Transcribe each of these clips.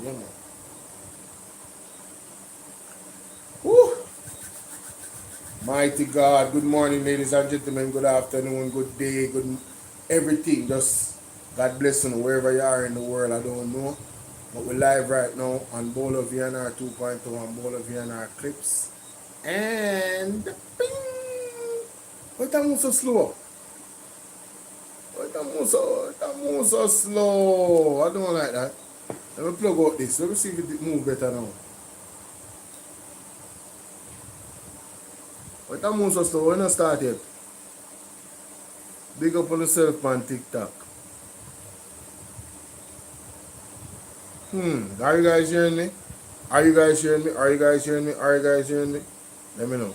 Yeah, man. Woo! Mighty God. Good morning, ladies and gentlemen. Good afternoon, good day, good everything. Just God bless you wherever you are in the world. I don't know. But we're live right now on Bolo VNR 2.0 and Bolo VNR Clips. And bing! Why that move so slow? Why that move so slow? I don't like that. Let me plug out this. Let me see if it move better now. Why that move so slow? When I start yet? Big up on yourself on TikTok. Are you guys hearing me? Are you guys hearing me? Are you guys hearing me? Are you guys hearing me? Let me know.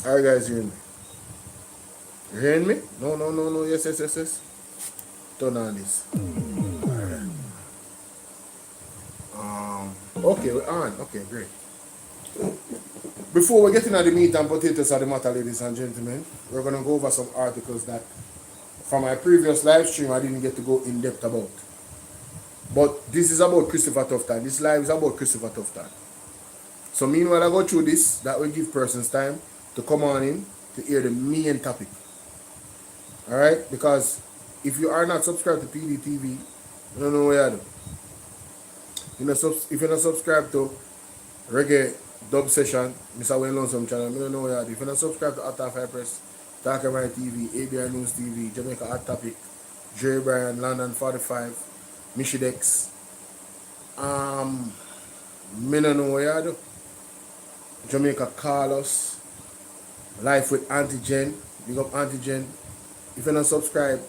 Are you guys hearing me? You hearing me? No, no, no, no. Yes, yes, yes, yes. Turn on this. Okay, we're on. Okay, great. Before we get into the meat and potatoes of the matter, ladies and gentlemen, we're going to go over some articles that from my previous live stream I didn't get to go in depth about. But this is about Christopher Tufton. This live is about Christopher Tufton. So meanwhile I go through this, that will give persons time to come on in to hear the main topic. Alright? Because if you are not subscribed to PDTV, you don't know what you do. If you're not subscribed to Reggae Dub Session, Mr. Wayne Lonesome channel, you don't know what you do. If you're not subscribed to Hot Fire Press, Dark and Right TV, ABR News TV, Jamaica Hot Topic, Jerry Bryan, London 45, Michidex, me don't know what you do. Jamaica Carlos, Life with Antigen, big up Antigen. If you're not subscribed,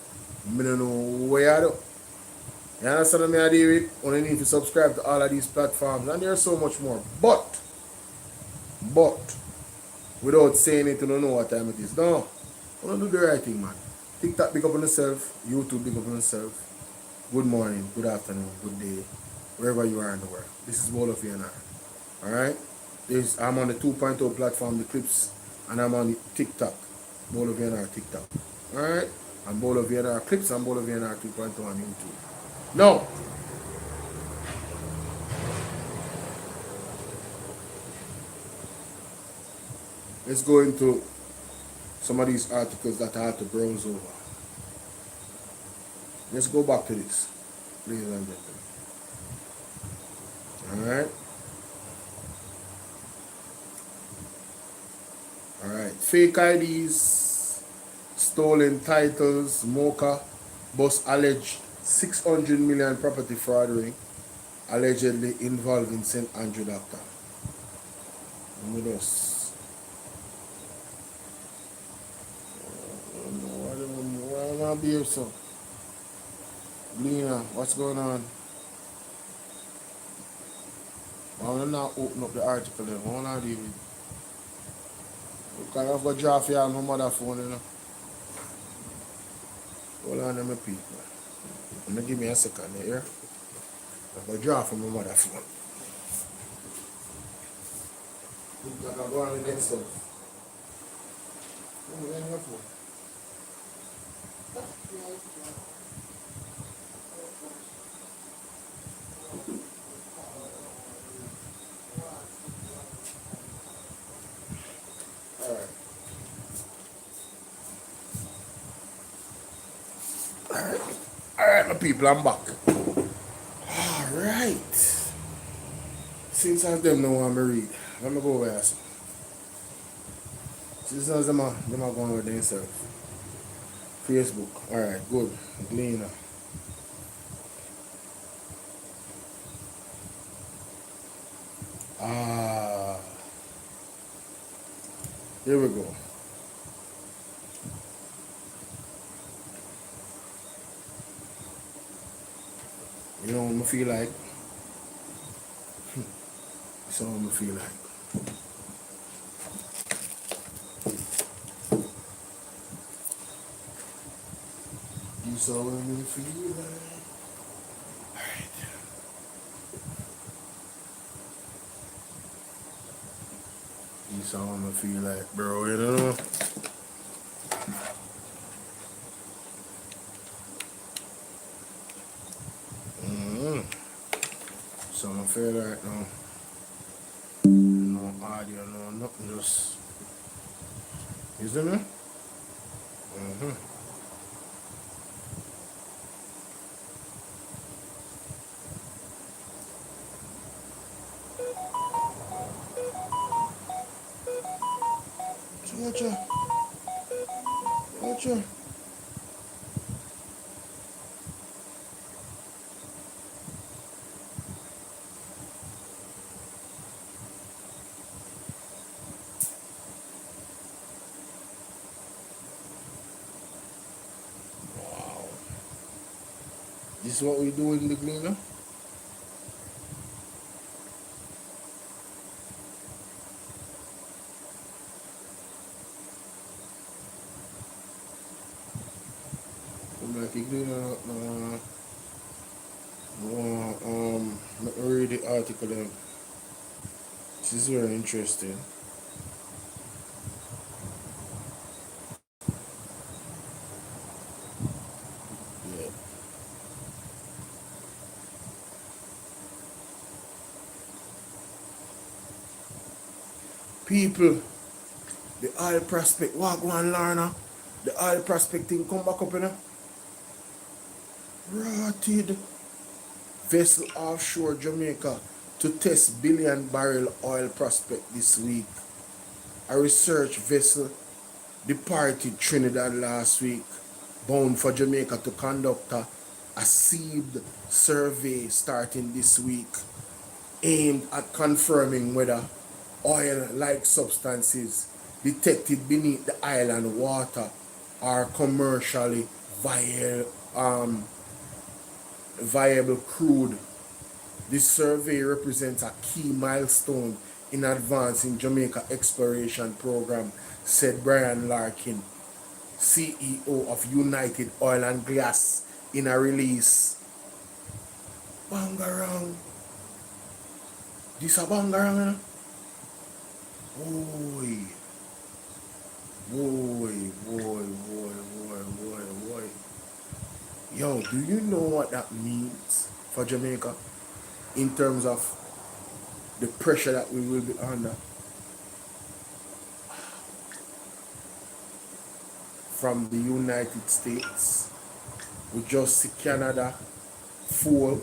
I don't know where you do. You understand what I deal with? Only need to subscribe to all of these platforms, and there's so much more. But, without saying it, you don't know what time it is. No, I don't do the right thing, man. TikTok, big up on yourself. YouTube, big up on yourself. Good morning, good afternoon, good day, wherever you are in the world. This is Bolo VNR. Alright? I'm on the 2.0 platform, the clips, and I'm on the TikTok. Bolo VNR TikTok. Alright? And Bolo VNR clips and Bolo VNR 2.0 on YouTube. Now, let's go into some of these articles that I had to browse over. Let's go back to this, ladies and gentlemen. Alright? Alright, fake IDs, stolen titles, Mocha, boss alleged 600 million property fraud ring, allegedly involving St. Andrew doctor. With us. Why am I here, so? Lena, what's going on? I want to now open up the article then. I want to leave it. Because I've got draft here on my mother phone, you know. Hold on, my people. I'm going to give me a second here. I've got draft from my mother phone. I'm going to go on the next stuff. Oh, where's my phone? Alright, my people, I'm back. Alright. Since I them know what I'm read, let me go over here. Since I them are going over themselves. Facebook. Alright, good. Lena. Here we go. You know what I feel like? That's what I feel like. You saw what I feel like. Alright. You saw what I feel like, bro, you know? fair right now. No audio, no nothing, just, you see me? Mm-hmm. So watch ya. Wow. This is what we do in the cleaner. I'm like, you cleaner, let me read the article then. This is very interesting. Yeah. People, the oil prospect, walk one Lorna. The oil prospecting come back up, you know. Rotted. Vessel offshore Jamaica to test billion barrel oil prospect this week. A research vessel departed Trinidad last week, bound for Jamaica to conduct a seed survey starting this week, aimed at confirming whether oil-like substances detected beneath the island water are commercially viable crude. This survey represents a key milestone in advancing Jamaica exploration program, said Brian Larkin, CEO of United Oil and Gas, in a release. Bangarang. This a bangarang, boy. Boy. Yo, do you know what that means for Jamaica in terms of the pressure that we will be under from the United States? We just see Canada fall.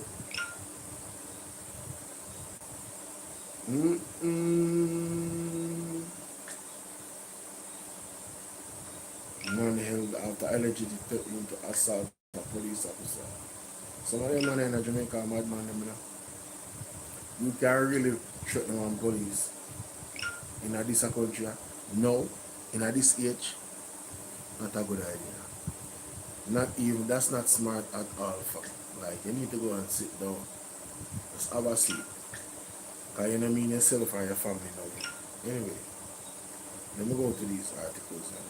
Man held after allegedly threatening to assault a police officer. Some of them men in Jamaica are madman, you know. You can't really shut them on police in this country. No, in this age, not a good idea. Not even, that's not smart at all. Like, you need to go and sit down. Just have a seat. Because you don't mean yourself or your family now. Anyway, let me go to these articles and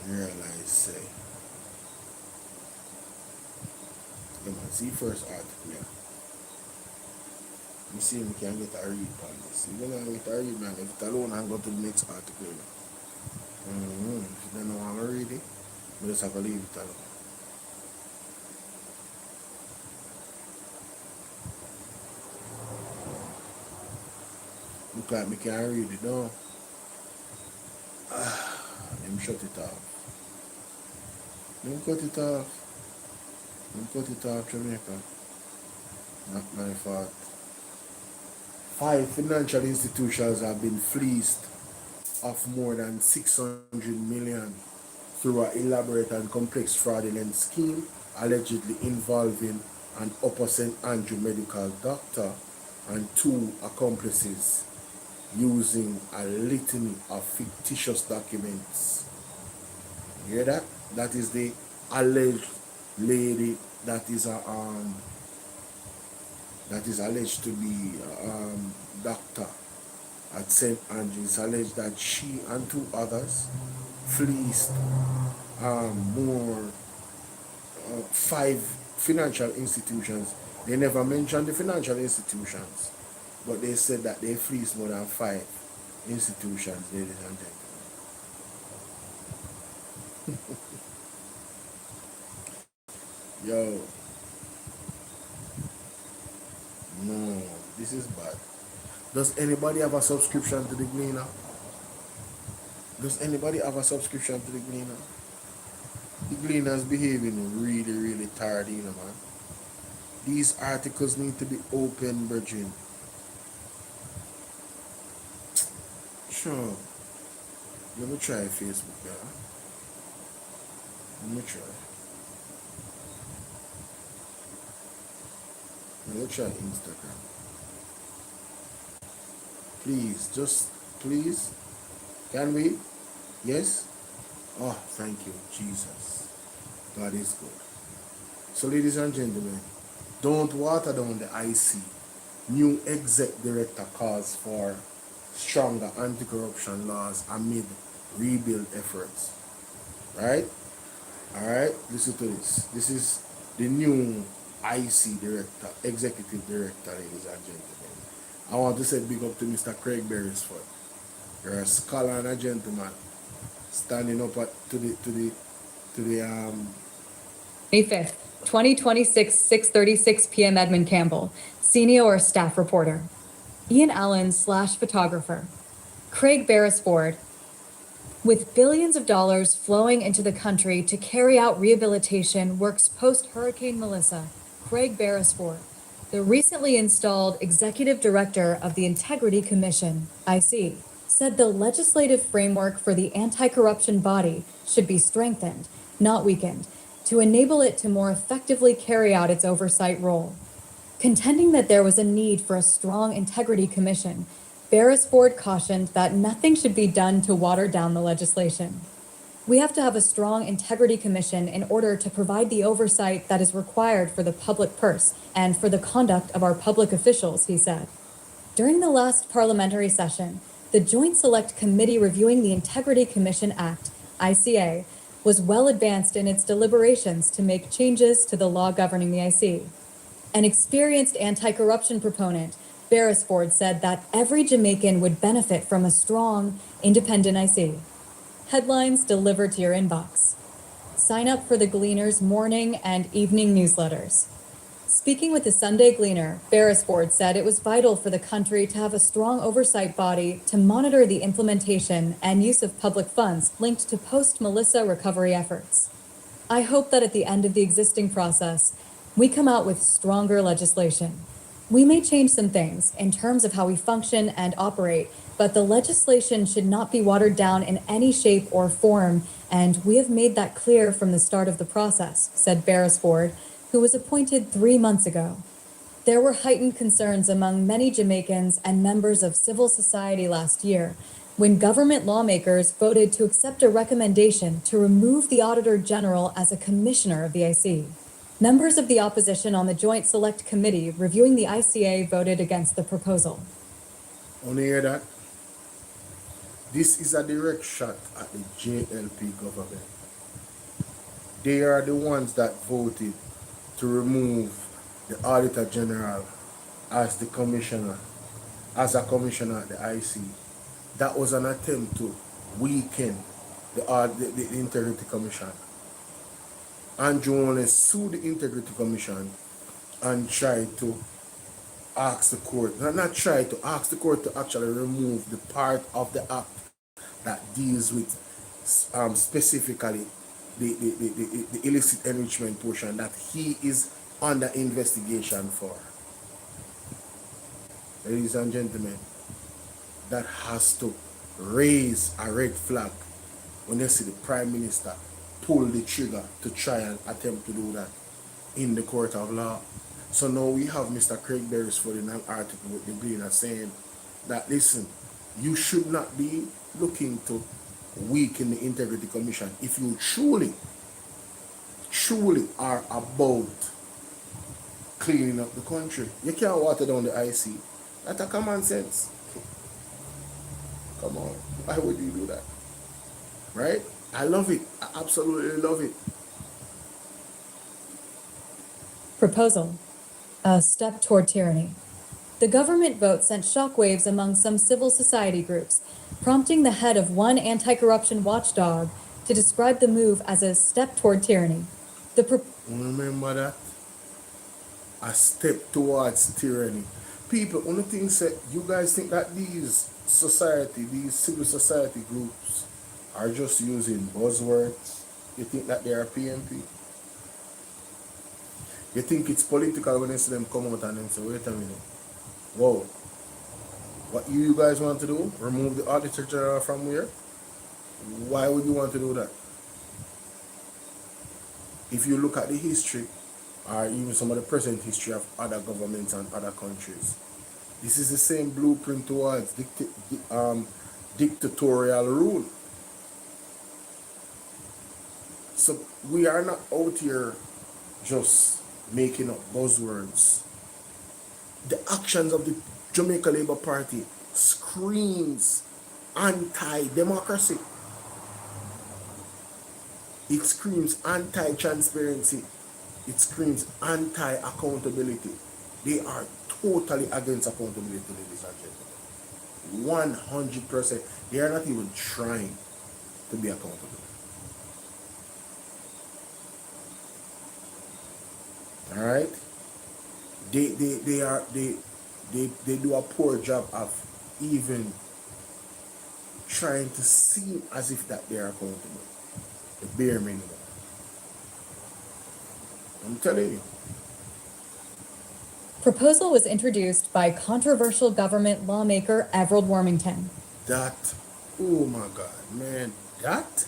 realize, say, let me see first article here. Let me see if we can get a read on this. If you don't get a read, man, if it alone, I'll go to the next article. If you don't know how to read it, we just have to leave it alone. Look like me can't read it now. Let me shut it off. Let me cut it off. Let me cut it off, Jamaica. Not my fault. 5 financial institutions have been fleeced of more than 600 million through an elaborate and complex fraudulent scheme allegedly involving an Upper St. Andrew medical doctor and 2 accomplices using a litany of fictitious documents. You hear that? That is the alleged lady that is alleged to be doctor at St. Andrews. Alleged that she and 2 others fleeced more 5 financial institutions. They never mentioned the financial institutions, but they said that they fleeced more than 5 institutions, ladies and gentlemen. Yo, No, this is bad. Does anybody have a subscription to the Gleaner? Does anybody have a subscription to the Gleaner? The Gleaner's behaving really, really tired, man. These articles need to be open, brethren. Sure. Let me try Facebook, yeah. Let me try. Let me try Instagram. Please, just please. Can we? Yes? Oh, thank you, Jesus. God is good. So, ladies and gentlemen, don't water down the IC. New exec director calls for stronger anti-corruption laws amid rebuild efforts. Right? Alright, listen to this. This is the new IC director, executive director, ladies and gentlemen. I want to say big up to Mr. Craig Beresford. You're a scholar and a gentleman, standing up to the 25th, 2026, 6:36 p.m. Edmund Campbell, senior or staff reporter. Ian Allen / photographer. Craig Beresford. With billions of dollars flowing into the country to carry out rehabilitation works post-Hurricane Melissa, Craig Beresford, the recently installed executive director of the Integrity Commission, IC, said the legislative framework for the anti-corruption body should be strengthened, not weakened, to enable it to more effectively carry out its oversight role. Contending that there was a need for a strong integrity commission, Beresford cautioned that nothing should be done to water down the legislation. We have to have a strong integrity commission in order to provide the oversight that is required for the public purse and for the conduct of our public officials, he said. During the last parliamentary session, the Joint Select Committee reviewing the Integrity Commission Act, ICA, was well advanced in its deliberations to make changes to the law governing the IC. An experienced anti-corruption proponent, Beresford said that every Jamaican would benefit from a strong, independent IC. Headlines delivered to your inbox. Sign up for the Gleaner's morning and evening newsletters. Speaking with the Sunday Gleaner, Beresford said it was vital for the country to have a strong oversight body to monitor the implementation and use of public funds linked to post-Melissa recovery efforts. I hope that at the end of the existing process, we come out with stronger legislation. We may change some things in terms of how we function and operate, but the legislation should not be watered down in any shape or form, and we have made that clear from the start of the process, said Beresford, who was appointed 3 months ago. There were heightened concerns among many Jamaicans and members of civil society last year when government lawmakers voted to accept a recommendation to remove the Auditor General as a commissioner of the IC. Members of the opposition on the Joint Select Committee reviewing the ICA voted against the proposal. Want to hear that? This is a direct shot at the JLP government. They are the ones that voted to remove the Auditor General as the commissioner, as a commissioner at the IC. That was an attempt to weaken the Integrity Commission. Andrew only sued the Integrity Commission and tried to ask the court, ask the court to actually remove the part of the act that deals with specifically the illicit enrichment portion that he is under investigation for. Ladies and gentlemen, that has to raise a red flag when you see the Prime Minister pull the trigger to try and attempt to do that in the court of law. So now we have Mr. Craig Beresford in an article with the Gleaner saying that, listen, you should not be looking to weaken the Integrity Commission if you truly are about cleaning up the country. You can't water down the IC. That's a common sense. Come on, why would you do that? Right? I love it. I absolutely love it. Proposal. A step toward tyranny. The government vote sent shockwaves among some civil society groups, prompting the head of one anti-corruption watchdog to describe the move as a step toward tyranny. Remember that? a step towards tyranny. People, only thing say, you guys think that these civil society groups are just using buzzwords? You think that they are PMP? You think it's political when you see them come out and then say, wait a minute, whoa, what you guys want to do? Remove the Auditor General from where? Why would you want to do that? If you look at the history, or even some of the present history of other governments and other countries, this is the same blueprint towards dictatorial rule. So we are not out here just making up buzzwords. The actions of the Jamaica Labour Party screams anti-democracy. It screams anti-transparency. It screams anti-accountability. They are totally against accountability, ladies and gentlemen. 100%. They are not even trying to be accountable. All right? They do a poor job of even trying to seem as if that they are accountable. The bare minimum. I'm telling you. Proposal was introduced by controversial government lawmaker Everald Wormington. That, oh my God, man, that,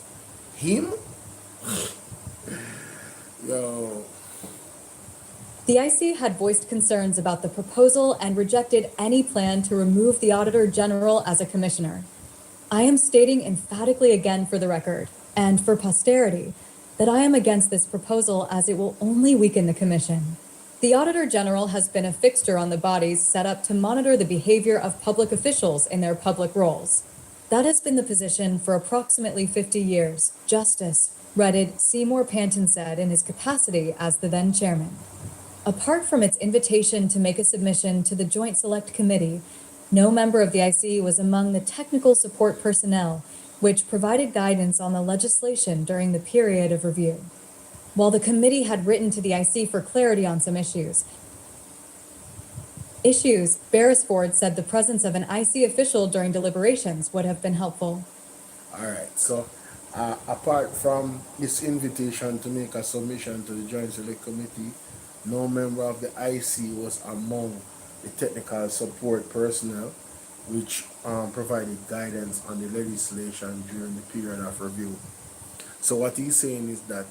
him? Yo. The IC had voiced concerns about the proposal and rejected any plan to remove the Auditor General as a commissioner. I am stating emphatically again for the record, and for posterity, that I am against this proposal as it will only weaken the Commission. The Auditor General has been a fixture on the bodies set up to monitor the behavior of public officials in their public roles. That has been the position for approximately 50 years, Justice Redded Seymour Panton said in his capacity as the then chairman. Apart from its invitation to make a submission to the Joint Select Committee, no member of the IC was among the technical support personnel, which provided guidance on the legislation during the period of review. While the committee had written to the IC for clarity on some issues, Beresford said the presence of an IC official during deliberations would have been helpful. All right, so apart from this invitation to make a submission to the Joint Select Committee, no member of the IC was among the technical support personnel which provided guidance on the legislation during the period of review. So what he's saying is that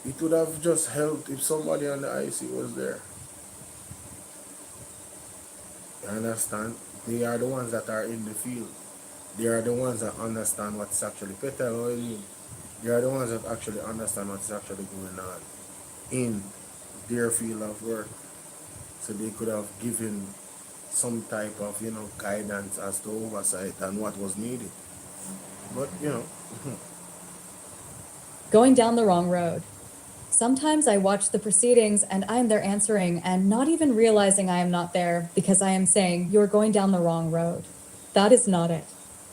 it would have just helped if somebody on the IC was there. You understand? They are the ones that are in the field. They are the ones that understand what's actually petal. They are the ones that actually understand what's actually going on in their field of work. So they could have given some type of, guidance as to oversight and what was needed. But, Going down the wrong road. Sometimes I watch the proceedings and I am there answering and not even realizing I am not there because I am saying, you're going down the wrong road. That is not it.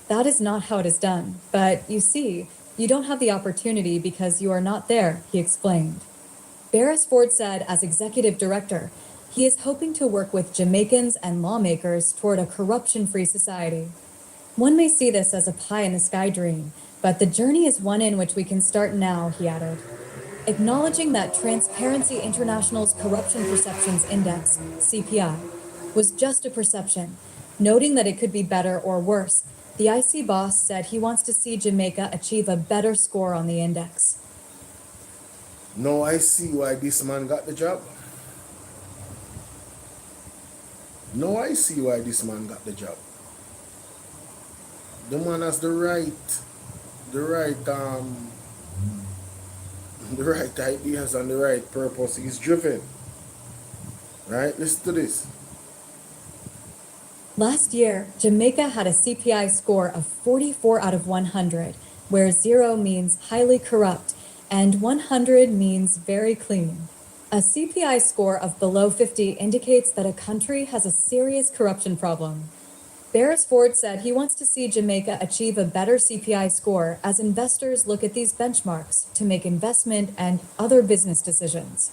That is not how it is done. But you see, you don't have the opportunity because you are not there, he explained. Beresford said as executive director, he is hoping to work with Jamaicans and lawmakers toward a corruption-free society. One may see this as a pie-in-the-sky dream, but the journey is one in which we can start now, he added. Acknowledging that Transparency International's Corruption Perceptions Index, CPI, was just a perception, noting that it could be better or worse, the IC boss said he wants to see Jamaica achieve a better score on the index. Now I see why this man got the job. Now I see why this man got the job. The man has the right ideas and the right purpose. He's driven. Right? Listen to this. Last year, Jamaica had a CPI score of 44 out of 100, where 0 means highly corrupt and 100 means very clean. A CPI score of below 50 indicates that a country has a serious corruption problem. Beresford said he wants to see Jamaica achieve a better CPI score as investors look at these benchmarks to make investment and other business decisions.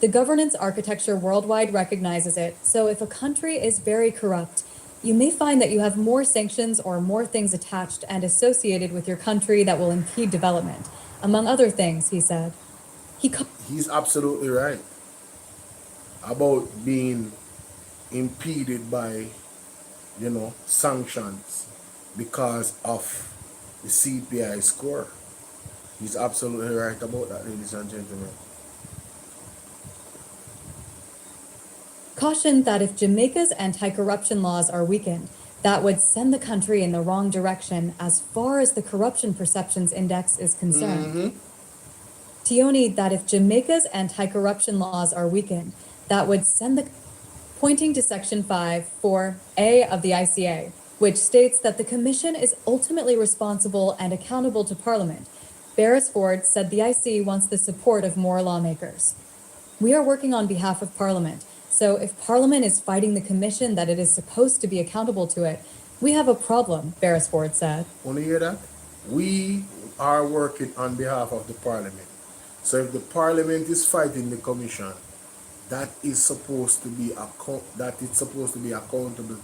The governance architecture worldwide recognizes it, so if a country is very corrupt, you may find that you have more sanctions or more things attached and associated with your country that will impede development, among other things, he said. He's absolutely right about being impeded by, sanctions because of the CPI score. He's absolutely right about that, ladies and gentlemen. Cautioned that if Jamaica's anti-corruption laws are weakened, that would send the country in the wrong direction as far as the Corruption Perceptions Index is concerned. Tioni that if Jamaica's anti-corruption laws are weakened, that would send the pointing to Section 5(4)(a) of the ICA, which states that the Commission is ultimately responsible and accountable to Parliament. Beresford said the IC wants the support of more lawmakers. We are working on behalf of Parliament, so if Parliament is fighting the Commission that it is supposed to be accountable to it, we have a problem, Beresford said. Want to hear that? We are working on behalf of the Parliament. So if the Parliament is fighting the Commission, that it's supposed to be accountable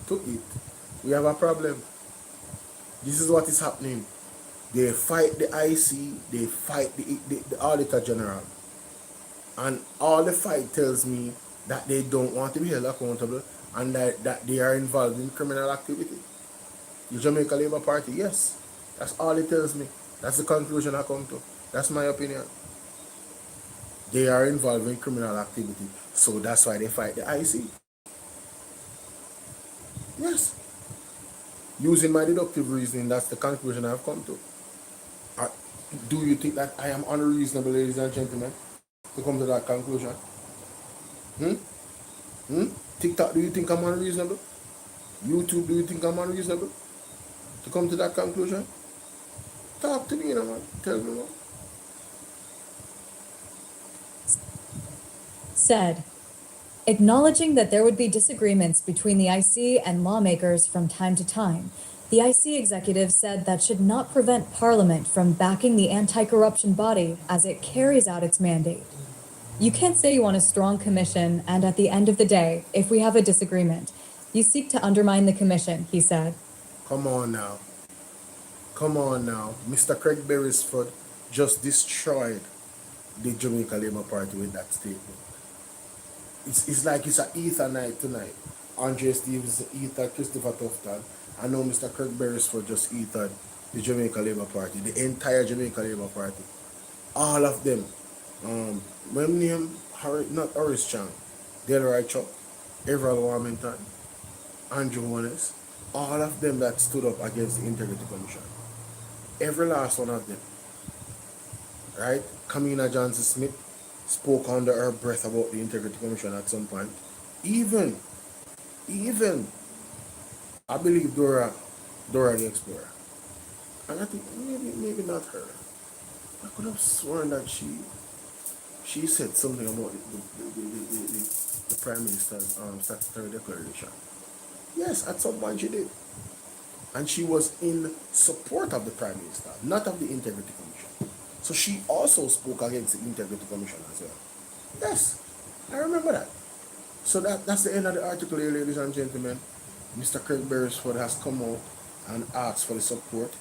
to it, we have a problem. This is what is happening. They fight the IC, they fight the Auditor General. And all the fight tells me that they don't want to be held accountable and that they are involved in criminal activity. The Jamaica Labour Party, yes. That's all it tells me. That's the conclusion I come to. That's my opinion. They are involved in criminal activity. So that's why they fight the IC. Yes. Using my deductive reasoning, that's the conclusion I've come to. Do you think that I am unreasonable, ladies and gentlemen, to come to that conclusion? TikTok, do you think I'm unreasonable? YouTube, do you think I'm unreasonable to come to that conclusion? Talk to me, man. Tell me more. Said, acknowledging that there would be disagreements between the IC and lawmakers from time to time, the IC executive said that should not prevent Parliament from backing the anti-corruption body as it carries out its mandate. You can't say you want a strong commission, and at the end of the day, if we have a disagreement, you seek to undermine the commission, he said. Come on now. Mr. Craig Beresford just destroyed the Jamaica Labour Party with that statement. It's like it's an ether night tonight. Andre Stevens ethered Christopher Tufton. I know Mr. Craig Beresford just ethered the Jamaica Labour Party, the entire Jamaica Labour Party. All of them. When name, not Horace Chang, Delroy Chuck, Everald Warmington, Andrew Honest, all of them that stood up against the Integrity Commission. Every last one of them. Right? Kamina Johnson Smith spoke under her breath about the Integrity Commission at some point. Even, I believe Dora the Explorer. And I think maybe not her. I could have sworn that she said something about the Prime Minister's statutory declaration. Yes, at some point she did. And she was in support of the Prime Minister, not of the Integrity Commission. So she also spoke against the Integrity Commission as well. Yes, I remember that. So that's the end of the article here, ladies and gentlemen. Mr. Craig Beresford has come out and asked for the support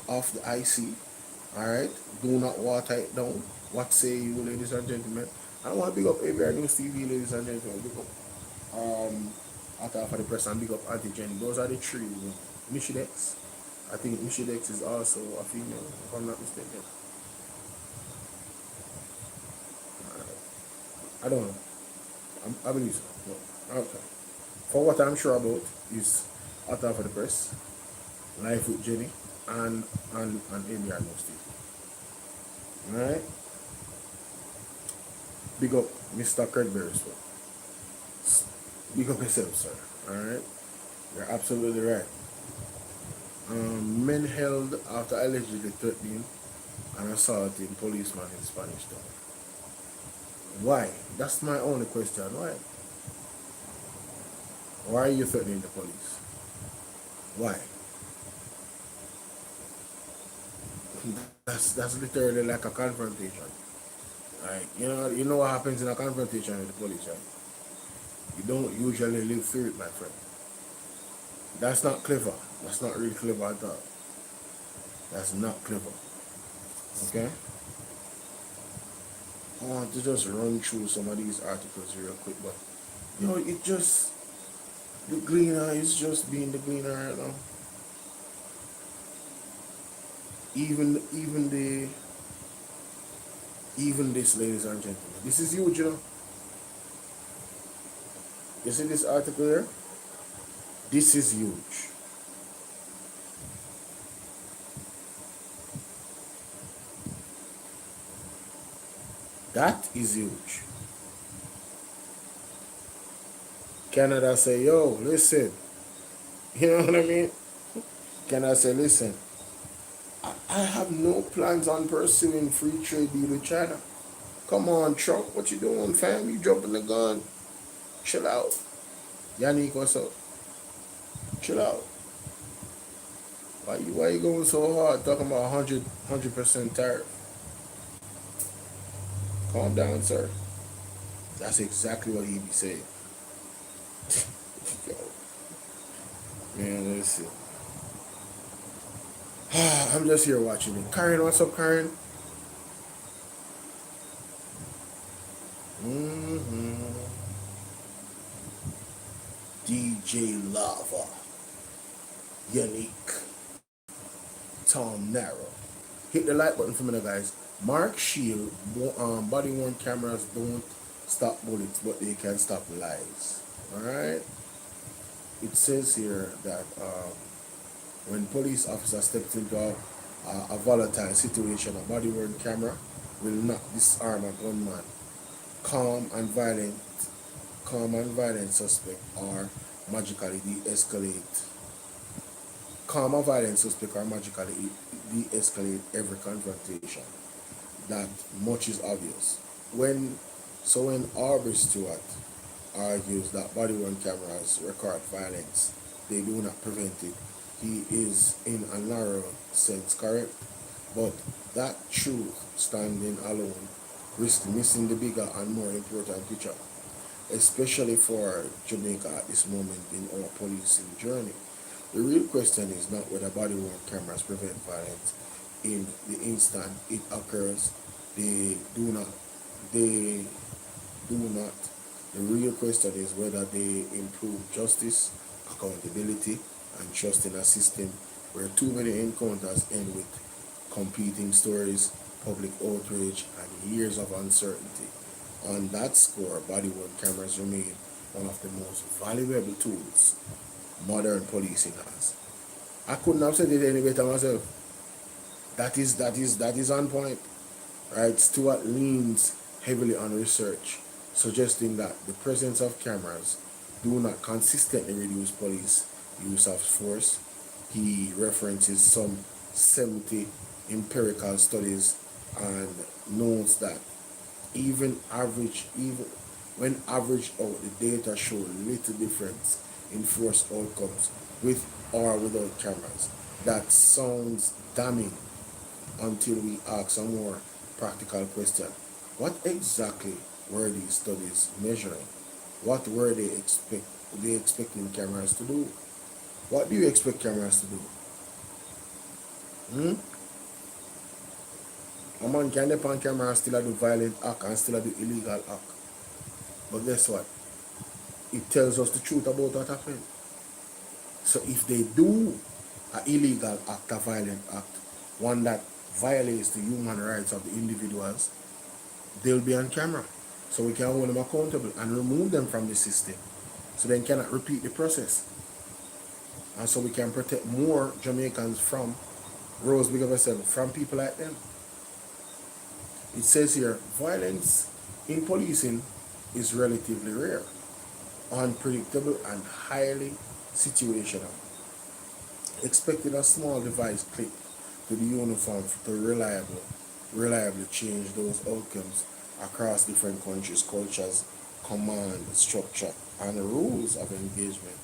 of the IC. Alright, do not water it down. What say you, ladies and gentlemen? I want to big up ABR News TV, ladies and gentlemen. Big up Atta for the Press and big up Auntie Jenny. Those are the three. Mishidex. I think Mishidex is also a female, if I'm not mistaken. I don't know. I believe so. No. Okay. For what I'm sure about is Atta for the Press, Life with Jenny, and ABR News TV. Alright? Big up Mr. Craig Beresford. Big up yourself, sir. Alright? You're absolutely right. Men held after allegedly threatening and assaulting policeman in Spanish Town. Why? That's my only question. Why? Why are you threatening the police? Why? That's literally like a confrontation. Like, you know what happens in a confrontation with the police, right? You don't usually live through it, my friend. That's not clever. That's not really clever at all. That's not clever. Okay? I want to just run through some of these articles real quick, but it just the gleaner is just being the gleaner right now. Even this, ladies and gentlemen, this is huge, You see this article here? This is huge. That is huge. Canada say, yo, listen. You know what I mean? Canada say, listen, I have no plans on pursuing free trade deal with China. Come on, Trump, what you doing, fam? You jumping the gun. Chill out. Yannick, what's up? Chill out. Why you going so hard talking about 100% tariff? Calm down, sir. That's exactly what he be saying. Yo, man, let's see. I'm just here watching it. Karen, what's up, Karen? DJ Lava, Yannick, Tom Narrow. Hit the like button for me, guys. Mark Shield, body worn cameras don't stop bullets, but they can stop lies. Alright? It says here that when police officer steps into a volatile situation, a body worn camera will not disarm a gunman. Calm and violent suspect are magically de-escalate. Calm and violent suspect are magically de-escalate every confrontation. That much is obvious. When Aubrey Stewart argues that body-worn cameras record violence, they do not prevent it, he is in a narrow sense correct. But that truth standing alone risks missing the bigger and more important picture, especially for Jamaica at this moment in our policing journey. The real question is not whether body-worn cameras prevent violence in the instant it occurs. They do not. They do not. The real question is whether they improve justice, accountability, and trust in a system where too many encounters end with competing stories, public outrage, and years of uncertainty. On that score, body-worn cameras remain one of the most valuable tools modern policing has. I couldn't have said it any better myself. That is on point. Right? Stewart leans heavily on research, suggesting that the presence of cameras do not consistently reduce police use of force. He references some 70 empirical studies and notes that even when averaged out, the data show little difference in force outcomes with or without cameras. That sounds damning until we ask a more practical question. What exactly were these studies measuring? What were they expecting cameras to do? What do you expect cameras to do? A man can depend on camera and still do violent act and still do illegal act. But guess what? It tells us the truth about what happened. So if they do an illegal act, a violent act, one that violates the human rights of the individuals, they'll be on camera. So we can hold them accountable and remove them from the system. So they cannot repeat the process. And so we can protect more Jamaicans from Rose Big of herself, from people like them. It says here, violence in policing is relatively rare, unpredictable, and highly situational. Expecting a small device click to the uniform to reliably change those outcomes across different countries, cultures, command, structure, and rules of engagement.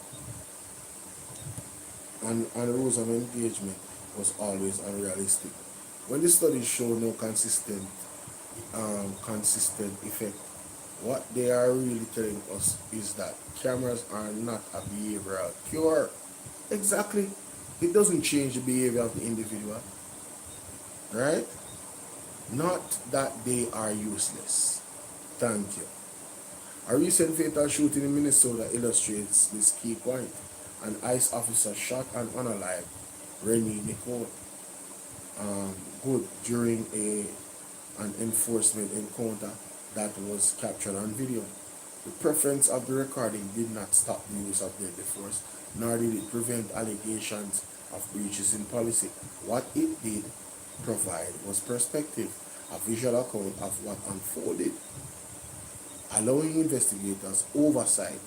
And rules of engagement was always unrealistic. When the studies show no consistent consistent effect. What they are really telling us is that cameras are not a behavioral cure. Exactly. It doesn't change the behavior of the individual, right? Not that they are useless. Thank you. A recent fatal shooting in Minnesota illustrates this key point. An ICE officer shot and unalived Rennie Nicole Good during an enforcement encounter that was captured on video. The preference of the recording did not stop the use of deadly force, nor did it prevent allegations of breaches in policy. What it did provide was perspective, a visual account of what unfolded, allowing investigators, oversight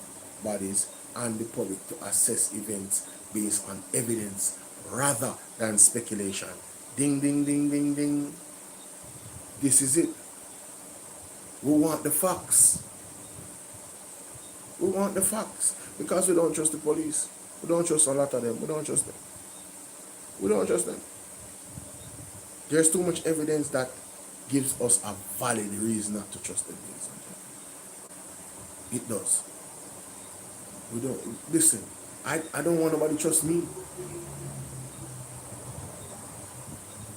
bodies, and the public to assess events based on evidence rather than speculation. Ding, ding, ding, ding, ding. This is it. We want the facts. We want the facts because we don't trust the police. We don't trust a lot of them. We don't trust them. We don't trust them. There's too much evidence that gives us a valid reason not to trust them. It does. We don't listen. I don't want nobody to trust me.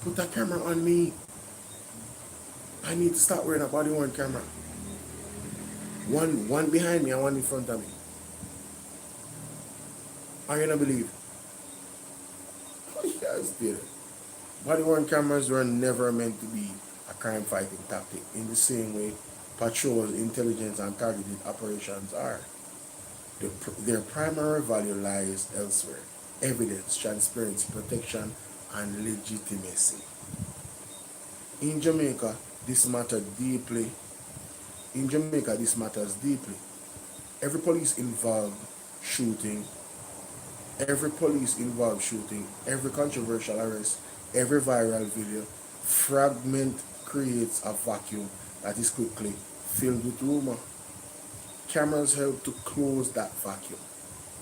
Put that camera on me. I need to start wearing a body worn camera. One behind me and one in front of me. Are you gonna believe? Yes, dear. Body worn cameras were never meant to be a crime fighting tactic in the same way patrols, intelligence, and targeted operations are. Their primary value lies elsewhere: evidence, transparency, protection, and legitimacy. In Jamaica, this matters deeply. Every police involved shooting, every controversial arrest, every viral video, fragment creates a vacuum that is quickly filled with rumor. Cameras help to close that vacuum.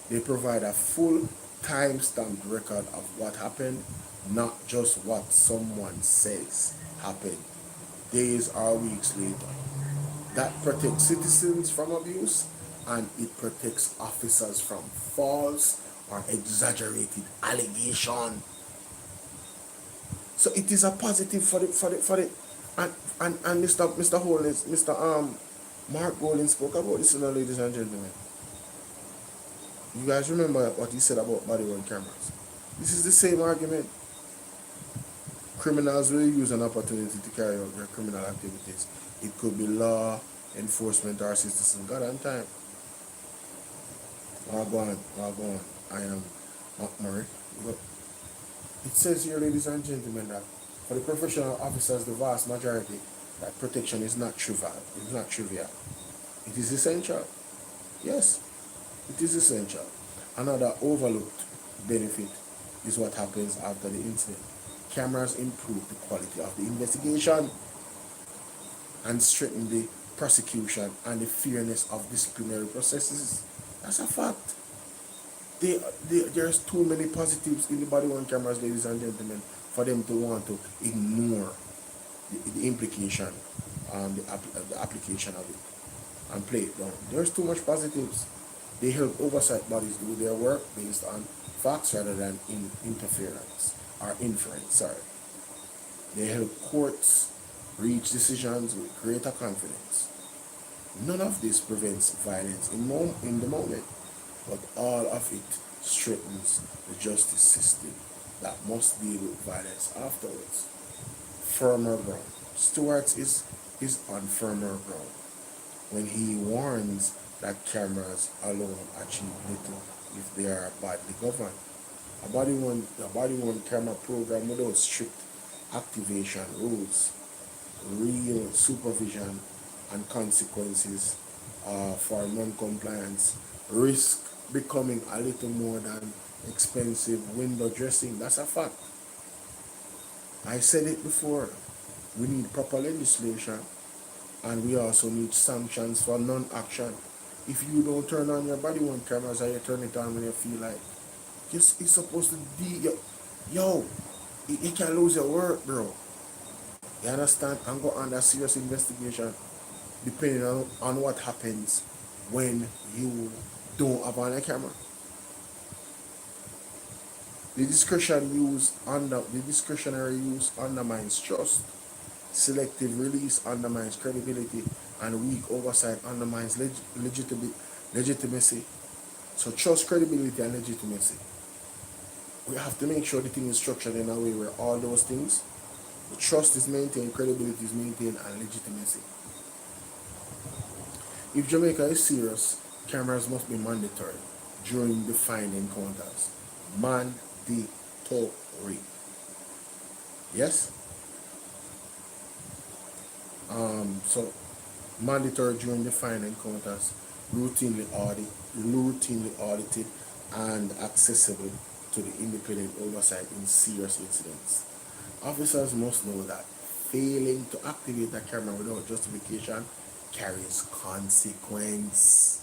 They provide a full time-stamped record of what happened, not just what someone says happened days or weeks later. That protects citizens from abuse, and it protects officers from false or exaggerated allegation. So it is a positive for the and Mr. Holness, Mr. Mark Golden spoke about this, ladies and gentlemen. You guys remember what he said about body worn cameras? This is the same argument. Criminals will use an opportunity to carry out their criminal activities. It could be law enforcement or citizen. God and time. Go on. I am Murray. It says here, ladies and gentlemen, that for the professional officers, the vast majority, that protection is not trivial. It's not trivial. It is essential. Yes, it is essential. Another overlooked benefit is what happens after the incident. Cameras improve the quality of the investigation and strengthen the prosecution and the fairness of disciplinary processes. That's a fact. There's too many positives in the body worn cameras, ladies and gentlemen, for them to want to ignore the implication, the application of it and play it down. There's too much positives. They help oversight bodies do their work based on facts rather than interference or inference. Sorry. They help courts reach decisions with greater confidence. None of this prevents violence in the moment, but all of it strengthens the justice system that must deal with violence afterwards. Firmer ground. Stewart is on firmer ground when he warns that cameras alone achieve little if they are badly governed. A body-worn camera program without strict activation rules, real supervision, and consequences for non-compliance risk becoming a little more than expensive window dressing. That's a fact. I said it before. We need proper legislation, and we also need sanctions for non-action. If you don't turn on your body-worn cameras, or you turn it on when you feel like, it's supposed to be, you can lose your work, bro. You understand? And go under serious investigation depending on what happens when you don't have on a camera. The discretionary use undermines trust. Selective release undermines credibility, and weak oversight undermines legitimacy. So trust, credibility, and legitimacy. We have to make sure the thing is structured in a way where all those things, the trust is maintained, credibility is maintained, and legitimacy. If Jamaica is serious, cameras must be mandatory during defined encounters. Mandatory. Yes? So mandatory during defined encounters, routinely audited, and accessible to the independent oversight in serious incidents. Officers must know that failing to activate the camera without justification carries consequence.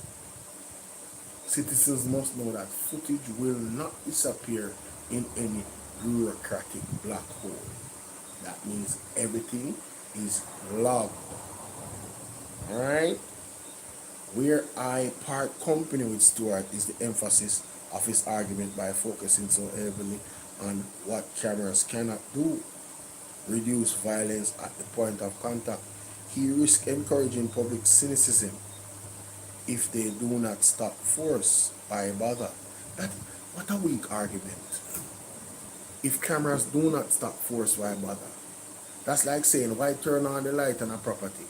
Citizens must know that footage will not disappear in any bureaucratic black hole. That means everything is logged. Alright? Where I part company with Stuart is the emphasis of his argument by focusing so heavily on what cameras cannot do. Reduce violence at the point of contact. He risks encouraging public cynicism if they do not stop force by bother. What a weak argument. If cameras do not stop force by bother. That's like saying, why turn on the light on a property?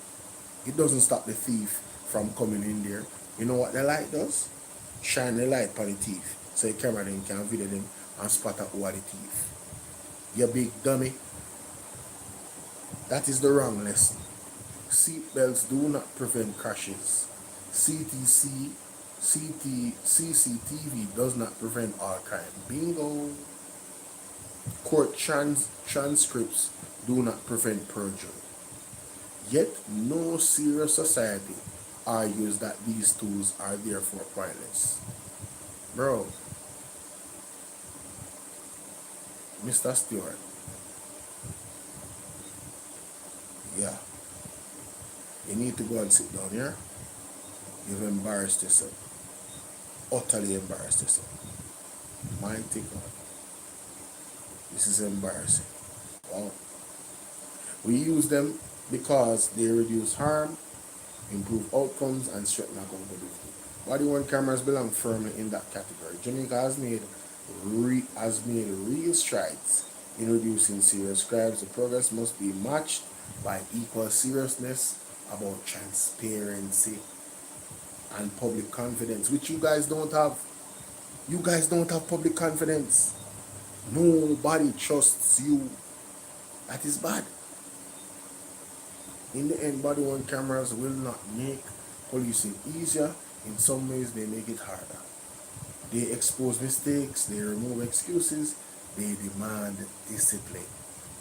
It doesn't stop the thief from coming in there. You know what the light does? Shine the light on the thief so the camera then can video them and spot out who are the thief. You big dummy. That is the wrong lesson. Seatbelts do not prevent crashes. CCTV does not prevent all crime. Bingo. Court transcripts do not prevent perjury. Yet no serious society argues that these tools are therefore pointless. Bro, Mr. Stewart, yeah, you need to go and sit down here. You've embarrassed yourself. Utterly embarrassed yourself. Mighty God. This is embarrassing. Wow. We use them because they reduce harm, improve outcomes, and strengthen accountability. Body-worn cameras belong firmly in that category. Jamaica has made real strides in reducing serious crimes. The progress must be matched by equal seriousness about transparency and public confidence, which you guys don't have. You guys don't have public confidence. Nobody trusts you. That is bad. In the end, body-worn cameras will not make policing easier. In some ways, they make it harder. They expose mistakes, they remove excuses, they demand discipline.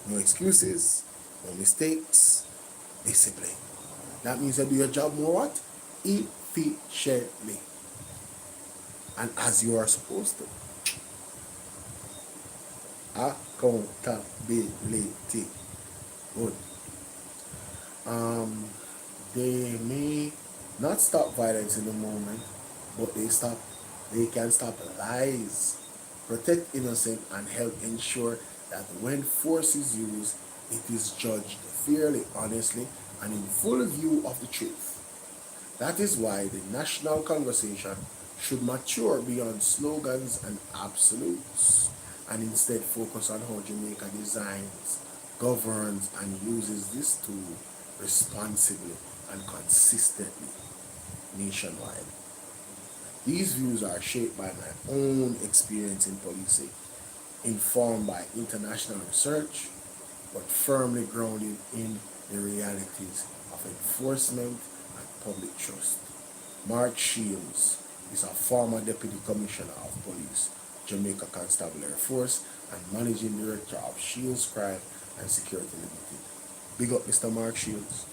No excuses, no mistakes, discipline. That means you do your job more what? Efficiently. And as you are supposed to. Accountability. Good. They may not stop violence in the moment, but they can stop lies, protect innocent, and help ensure that when force is used, it is judged fairly, honestly, and in full view of the truth. That is why the national conversation should mature beyond slogans and absolutes, and instead focus on how Jamaica designs, governs, and uses this tool responsibly and consistently nationwide. These views are shaped by my own experience in policing, informed by international research, but firmly grounded in the realities of enforcement and public trust. Mark Shields is a former Deputy Commissioner of Police, Jamaica Constabulary Force, and Managing Director of Shields Crime and Security Limited. Big up Mr. Mark Shields.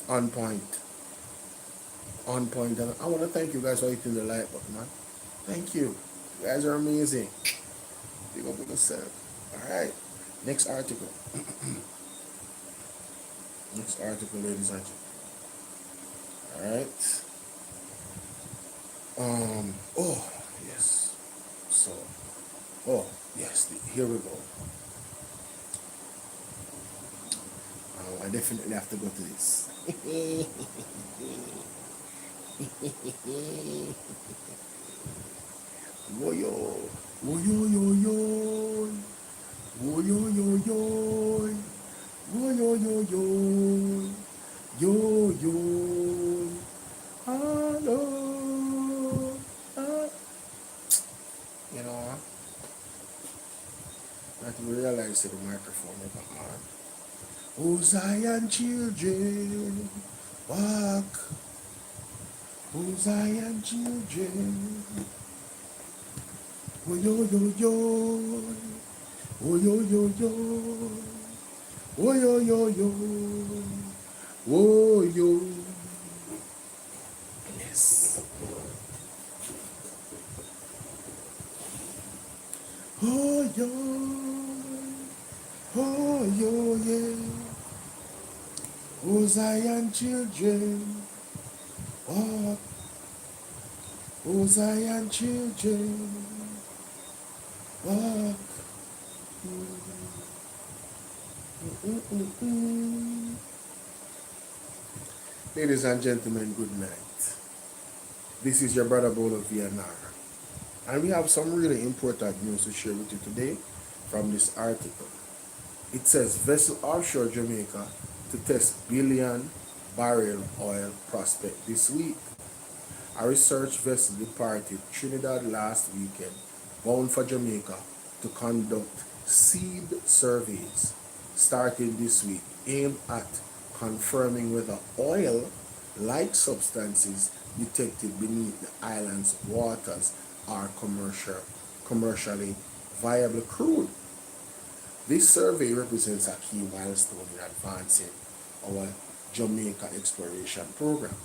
On point. On point. And I want to thank you guys for hitting the like button, man. Thank you. You guys are amazing. Big up yourself. Alright. Next article. Next article, ladies and gentlemen. Alright. Oh, yes. So, oh, yes, here we go. I definitely have to go to this. Woyo, woyo, yo, yo, woyo, yo, yo, woyo, yo, yo, yo, hello, you know, I have to realize that the microphone is on. Oh, Zion children, walk. Oh, Zion children. Oh, yo, yo, yo. Oh, yo, yo, yo. Oh, yo, yo, yo. Oh, yo. Yes. Oh, yo. Oh, yo, yeah. Oh, Zion children. Walk. Oh, Zion children. Walk. Ladies and gentlemen, good night. This is your brother Bolo VNR. And we have some really important news to share with you today from this article. It says vessel offshore Jamaica to test billion barrel oil prospect this week. A research vessel departed Trinidad last weekend, bound for Jamaica to conduct seed surveys starting this week, aimed at confirming whether oil-like substances detected beneath the island's waters are commercially viable crude. This survey represents a key milestone in advancing our Jamaica exploration program,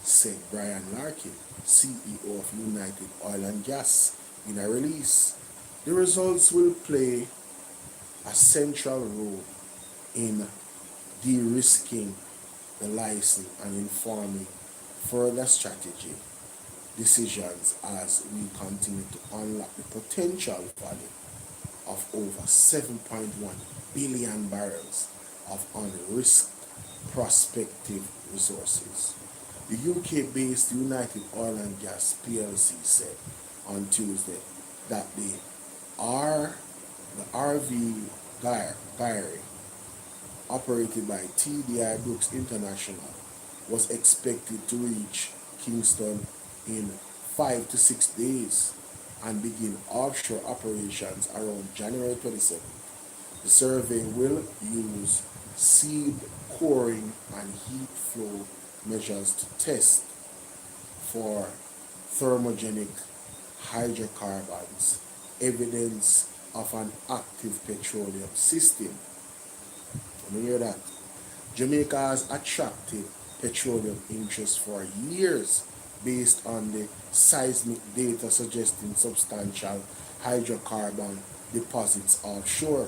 said Brian Larkin, CEO of United Oil and Gas, in a release. The results will play a central role in de-risking the license and informing further strategy decisions as we continue to unlock the potential value of over 7.1 billion barrels of unrisked prospective resources. The UK-based United Oil and Gas plc said on Tuesday that the RV Diary, operated by TDI Brooks International, was expected to reach Kingston in 5 to 6 days and begin offshore operations around January 27th. The survey will use seed coring and heat flow measures to test for thermogenic hydrocarbons, evidence of an active petroleum system. Let me hear that. Jamaica has attracted petroleum interest for years based on the seismic data suggesting substantial hydrocarbon deposits offshore.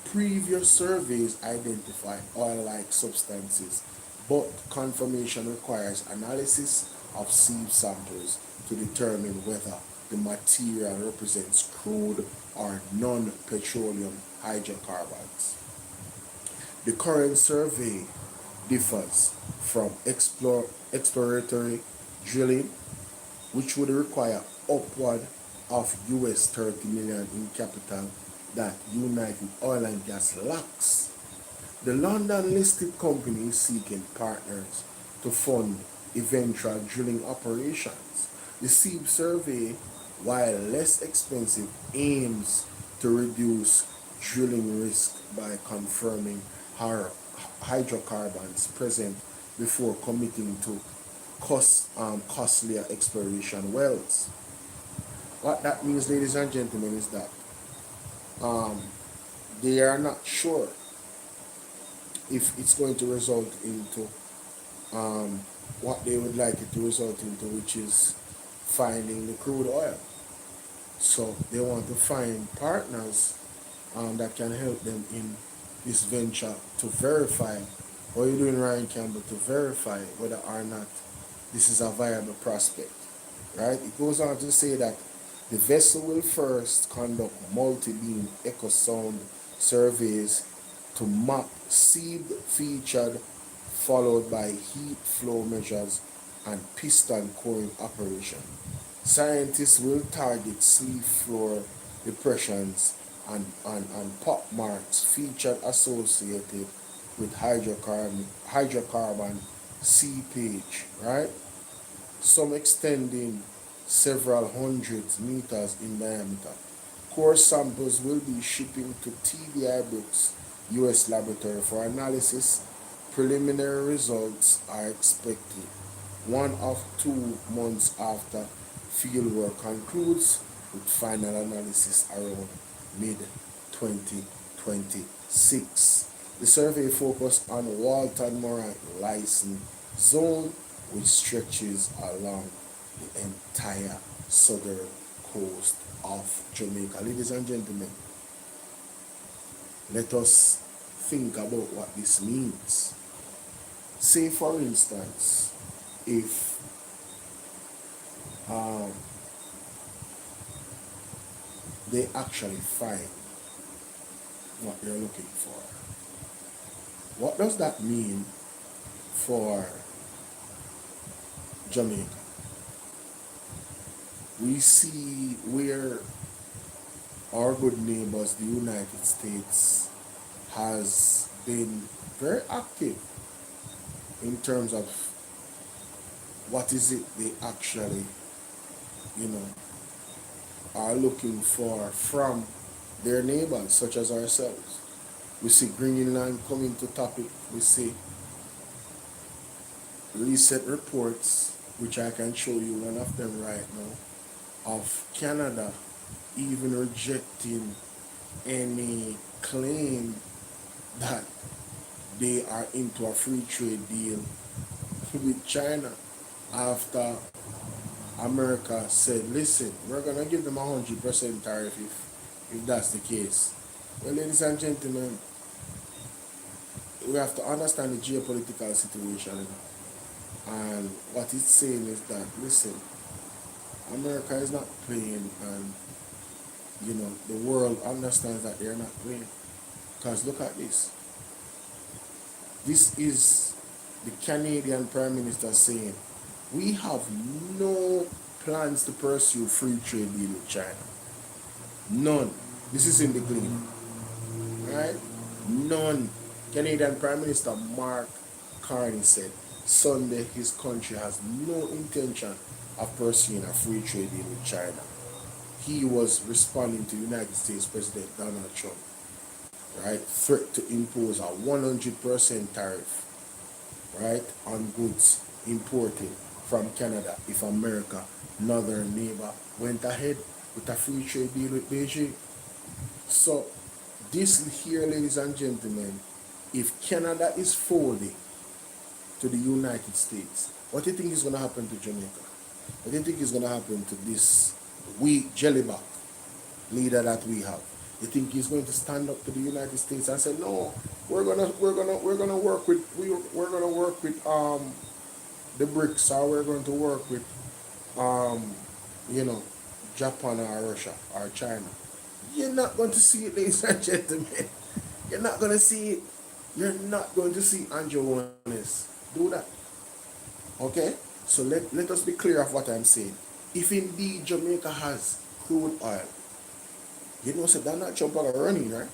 Previous surveys identify oil-like substances, but confirmation requires analysis of seed samples to determine whether the material represents crude or non-petroleum hydrocarbons. The current survey differs from exploratory drilling, which would require upward of US 30 million in capital that United Oil and Gas lacks. The London-listed company is seeking partners to fund eventual drilling operations. The SEEB survey, while less expensive, aims to reduce drilling risk by confirming hydrocarbons present before committing to costlier exploration wells. What that means, ladies and gentlemen, is that they are not sure if it's going to result into what they would like it to result into, which is finding the crude oil. So they want to find partners that can help them in this venture to verify what you're doing, Ryan Campbell, to verify whether or not this is a viable prospect. Right? It goes on to say that the vessel will first conduct multi-beam echo sound surveys to map seed featured, followed by heat flow measures and piston coring operation. Scientists will target sleeve floor depressions and pop marks featured associated with hydrocarbon seepage, right? Some extending several hundred meters in diameter. Core samples will be shipping to TBI Brooks US laboratory for analysis. Preliminary results are expected 1 or 2 months after fieldwork concludes, with final analysis around mid 2026. The survey focused on Walton Morant License Zone, which stretches along the entire southern coast of Jamaica. Ladies and gentlemen, let us think about what this means. Say, for instance, if they actually find what they're looking for, what does that mean for Jamaica? We see where our good neighbors, the United States, has been very active in terms of what is it they actually, are looking for from their neighbors, such as ourselves. We see Greenland coming to topic. We see recent reports, which I can show you one of them right now, of Canada even rejecting any claim that they are into a free trade deal with China after America said, listen, we're going to give them 100% tariff if that's the case. Well, ladies and gentlemen, we have to understand the geopolitical situation. And what it's saying is that, listen, America is not playing, and the world understands that they're not playing. Because look at this. This is the Canadian Prime Minister saying, we have no plans to pursue free trade deal with China. None. This is in the Gleam. Right? None. Canadian Prime Minister Mark Carney said Sunday his country has no intention of pursuing a free trade deal with China. He was responding to United States President Donald Trump, right? Threat to impose a 100% tariff, right, on goods imported from Canada if America, northern neighbor, went ahead with a free trade deal with Beijing. So this here, ladies and gentlemen, if Canada is folding to the United States, what do you think is going to happen to Jamaica? What do you think is going to happen to this weak jellyback leader that we have? You think he's going to stand up to the United States and say, no, we're gonna work with the BRICS, or we're going to work with Japan or Russia or China? You're not going to see it, ladies and gentlemen. You're not going to see it. You're not going to see Andrew Jones do that. Okay? So let us be clear of what I'm saying. If indeed Jamaica has crude oil, so Donald Trump are running, right?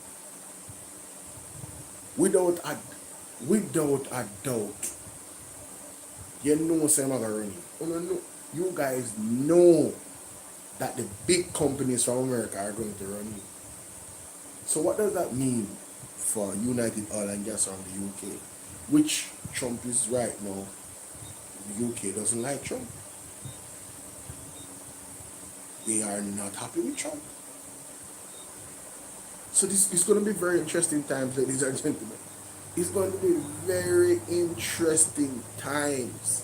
Without a doubt. Say I'm running. You guys know that the big companies from America are going to run you. So what does that mean for United Oil and Gas from the UK? Which Trump is right now. The UK doesn't like Trump. They are not happy with Trump. So this is going to be very interesting times, ladies and gentlemen. It's going to be very interesting times.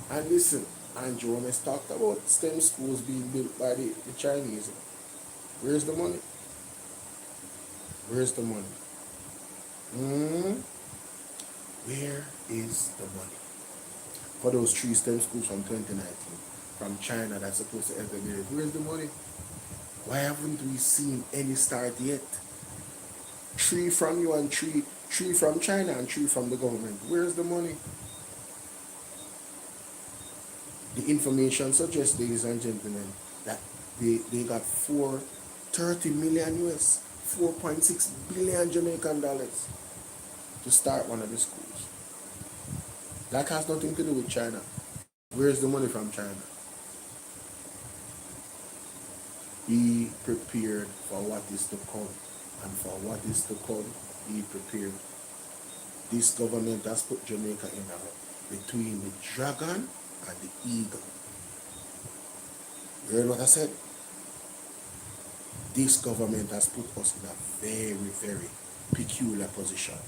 And listen, Andrew has talked about STEM schools being built by the Chinese. Where's the money? Where's the money? Hmm? Where is the money? For those 3 STEM schools from 2019, from China that's supposed to enter there, where's the money? Why haven't we seen any start yet? 3 from you and three from China and 3 from the government. Where's the money? The information suggests, ladies and gentlemen, that they got 430 million US, 4.6 billion Jamaican dollars to start one of the schools. That has nothing to do with China. Where's the money from China? Be prepared for what is to come. And for what is to come, be prepared. This government has put Jamaica in between the dragon and the eagle. You heard what I said? This government has put us in a very, very peculiar position.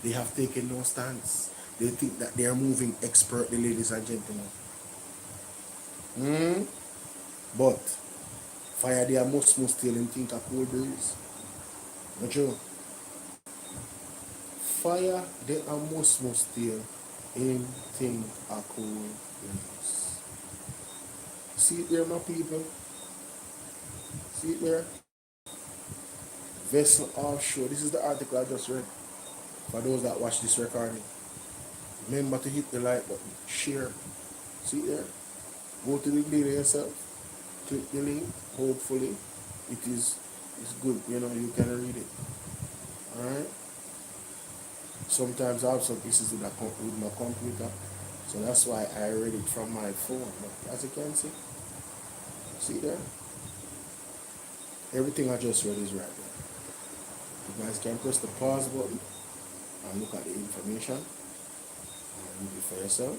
They have taken no stance. They think that they are moving expertly, ladies and gentlemen. But fire their must still and think a cool breeze. Not true. Fire the must still in think a cool breeze. See it there, my people? See it there? Vessel offshore. This is the article I just read. For those that watch this recording, remember to hit the like button, share. See it there? Go to the video yourself. Click the link. Hopefully, it's good. You know, you can read it. Alright? Sometimes I have some issues with my computer, so that's why I read it from my phone. But as you can see there, everything I just read is right there. You guys can press the pause button and look at the information and read it for yourself.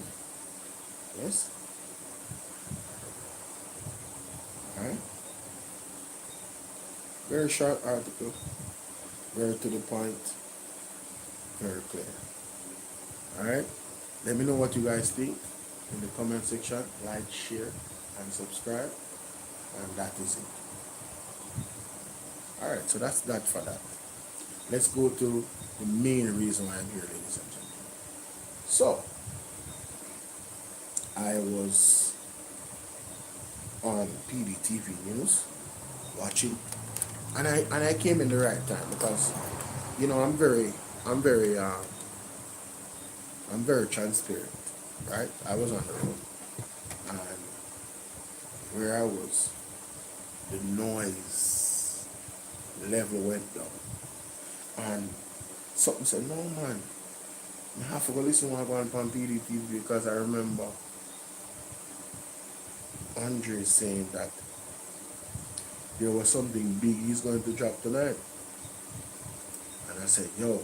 Yes? Alright? Very short article, very to the point, very clear. Alright? Let me know what you guys think in the comment section. Like, share, and subscribe. And that is it. Alright, so that's that for that. Let's go to the main reason why I'm here, ladies and gentlemen. So, I was on PDTV News watching, and I came in the right time because, you know, I'm very transparent, right? I was on the road, and where I was, the noise level went down, and something said, no man, I have to go listen when I go on PDTV because I remember Andre saying that there was something big he's going to drop tonight. And I said, yo,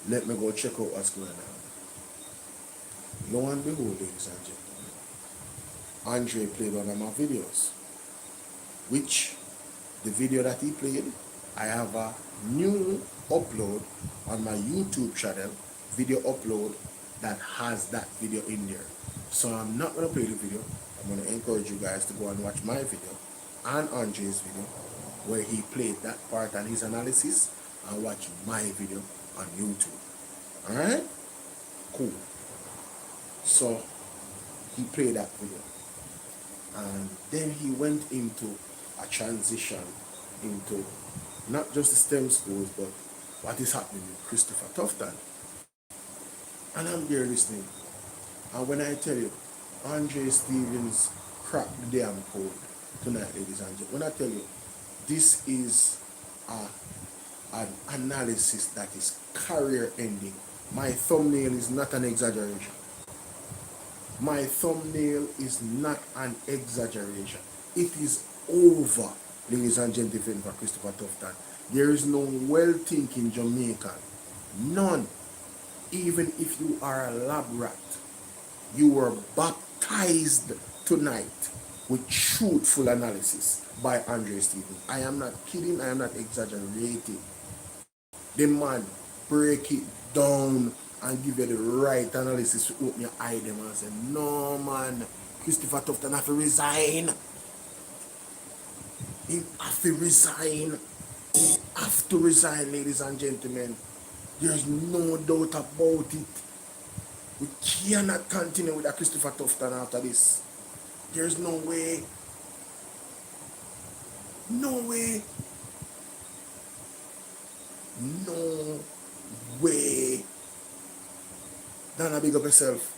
let me go check out what's going on. Lo and behold, ladies and gentlemen, Andre played one of my videos, which the video that he played, I have a new upload on my YouTube channel, video upload, that has that video in there. So I'm not going to play the video. I'm going to encourage you guys to go and watch my video and Andre's video where he played that part and his analysis, and watch my video on YouTube. Alright? Cool. So he played that video. And then he went into a transition into not just the STEM schools, but what is happening with Christopher Tufton. And I'm there listening. And when I tell you, Andre Stevens cracked the damn code tonight, ladies and gentlemen. When I tell you, this is an analysis that is career ending. My thumbnail is not an exaggeration. My thumbnail is not an exaggeration. It is over, ladies and gentlemen, for Christopher Tufton. There is no well-thinking Jamaican. None. Even if you are a lab rat, you were baptized tonight with truthful analysis by Andre Stevens. I am not kidding, I am not exaggerating. The man break it down and give you the right analysis to open your eye them and say, no man, Christopher Tufton have to resign. He have to resign. Have to resign, ladies and gentlemen. There's no doubt about it. We cannot continue with a Christopher Tufton after this. There's no way. No way. No way. Donna, big up yourself.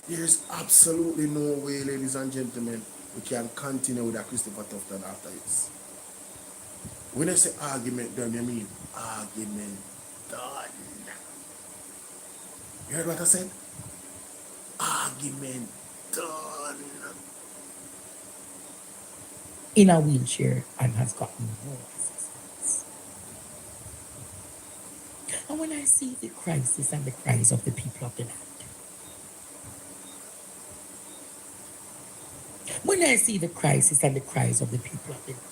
There's absolutely no way, ladies and gentlemen, we can continue with a Christopher Tufton after this. When I say argument done, I mean argument done. You heard what I said? Argument done. In a wheelchair and has gotten no assistance. And when I see the crisis and the cries of the people of the land, when I see the crisis and the cries of the people of the land,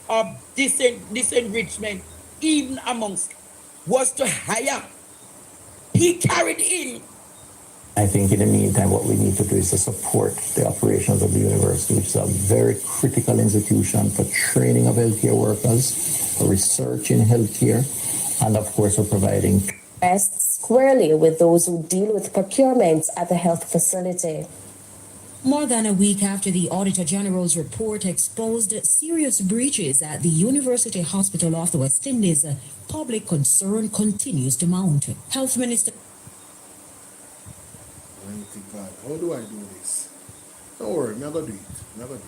of disenrichment, even amongst, was to hire, he carried in. I think in the meantime, what we need to do is to support the operations of the university, which is a very critical institution for training of healthcare workers, for research in healthcare, and of course, for providing. Rests squarely with those who deal with procurements at the health facility. More than a week after the Auditor General's report exposed serious breaches at the University Hospital of the West Indies, public concern continues to mount. Health Minister. Mighty God, how do I do this? Don't worry, I'm not gonna do it.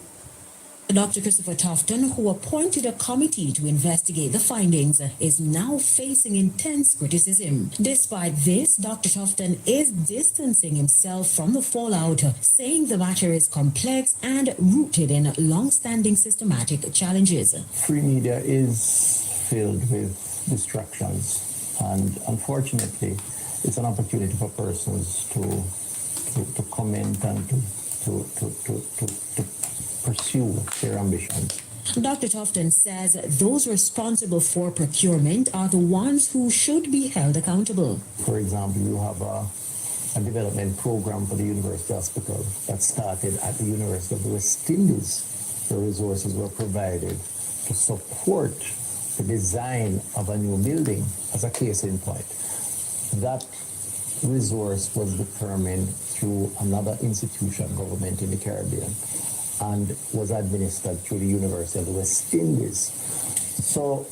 Dr. Christopher Tufton, who appointed a committee to investigate the findings, is now facing intense criticism. Despite this, Dr. Tufton is distancing himself from the fallout, saying the matter is complex and rooted in long-standing systematic challenges. Free media is filled with distractions, and unfortunately, it's an opportunity for persons to comment and to pursue their ambitions. Dr. Tufton says those responsible for procurement are the ones who should be held accountable. For example, you have a development program for the University Hospital that started at the University of the West Indies. The resources were provided to support the design of a new building, as a case in point. That resource was determined through another institution, government in the Caribbean, and was administered through the University of the West Indies. So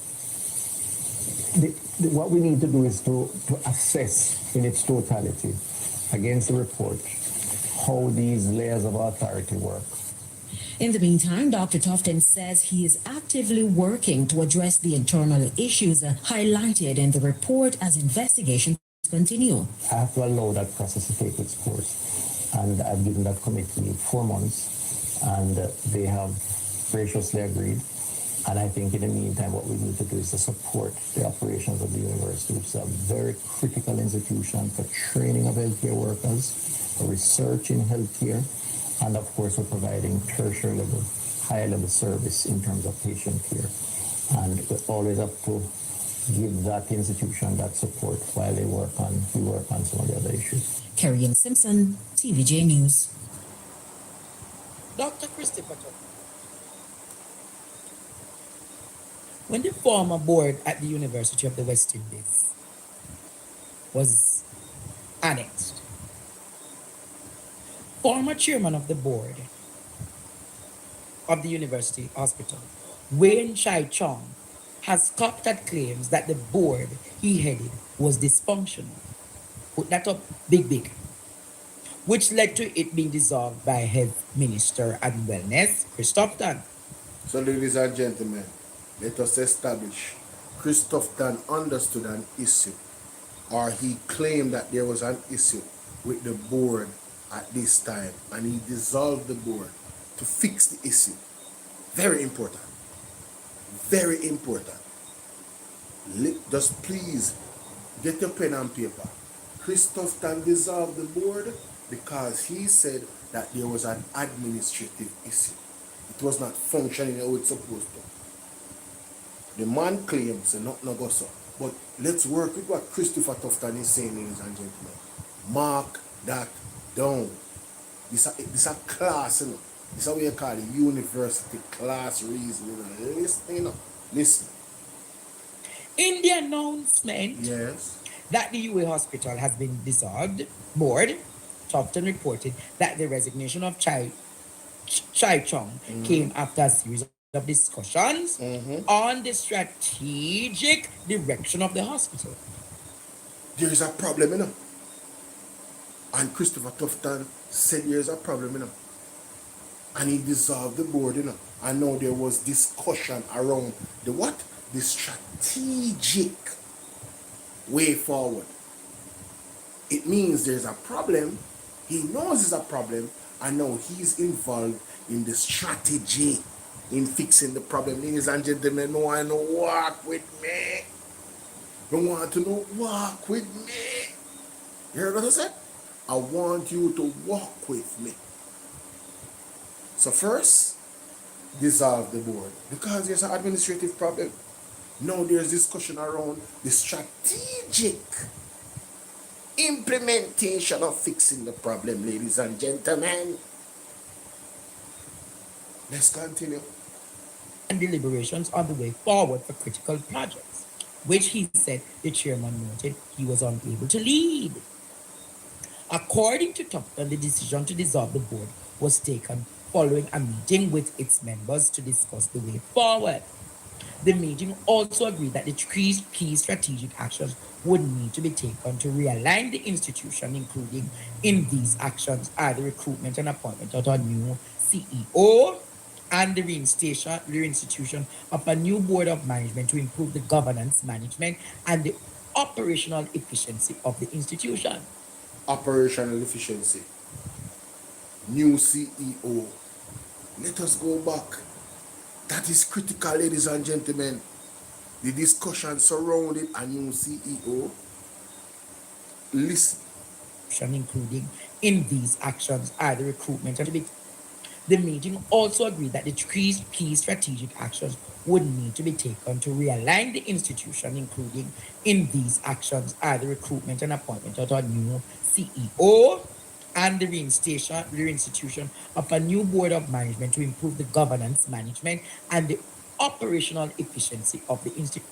what we need to do is to assess in its totality against the report how these layers of authority work. In the meantime, Dr. Tufton says he is actively working to address the internal issues highlighted in the report as investigations continue. I have to allow that process to take its course, and I've given that committee 4 months, and they have graciously agreed. And I think in the meantime, what we need to do is to support the operations of the university, which is a very critical institution for training of healthcare workers, for research in healthcare, and of course, we're providing tertiary level, higher level service in terms of patient care. And we always have to give that institution that support while we work on some of the other issues. Kerry-Ann Simpson, TVJ News. Dr. Christopher Tufton, when the former board at the University of the West Indies was annexed, former chairman of the board of the University Hospital, Wayne Chai Chong, has scoffed at claims that the board he headed was dysfunctional. Put that up big, which led to it being dissolved by Health Minister and Wellness, Chris Tufton. So, ladies and gentlemen, let us establish Chris Tufton understood an issue, or he claimed that there was an issue with the board at this time, and he dissolved the board to fix the issue. Very important. Very important. Just please get your pen and paper. Chris Tufton dissolved the board because he said that there was an administrative issue. It was not functioning how it's supposed to. The man claims and not go so. But let's work with what Christopher Tufton is saying, ladies and gentlemen. Mark that down. This a class, you know. This is what we call the university class reason. You know. Listen. In the announcement Yes. that the UA hospital has been dissolved, board, Tufton reported that the resignation of Chai Chong came after a series of discussions on the strategic direction of the hospital. There is a problem, you know. And Christopher Tufton said there is a problem, you know. And he dissolved the board, you know. And now there was discussion around the what? The strategic way forward. It means there's a problem. He knows it's a problem. And now he's involved in the strategy in fixing the problem. Ladies and gentlemen, no one no walk with me. Don't want to know walk with me. You heard what I said? I want you to walk with me. So first, dissolve the board because there's an administrative problem. Now there's discussion around the strategic implementation of fixing the problem, ladies and gentlemen. Let's continue. And deliberations on the way forward for critical projects, which he said the chairman noted he was unable to lead. According to Tufton, the decision to dissolve the board was taken following a meeting with its members to discuss the way forward. The meeting also agreed that the three key strategic actions would need to be taken to realign the institution, including in these actions are the recruitment and appointment of a new CEO and the reinstitution of a new board of management to improve the governance, management, and the operational efficiency of the institution. Operational efficiency. New CEO. Let us go back. That is critical, ladies and gentlemen. The discussion surrounding a new CEO. Listen. Including in these actions are the recruitment and the meeting also agreed that the three key strategic actions would need to be taken to realign the institution, including in these actions are the recruitment and appointment of a new CEO and the reinstitution of a new board of management to improve the governance, management, and the operational efficiency of the institution.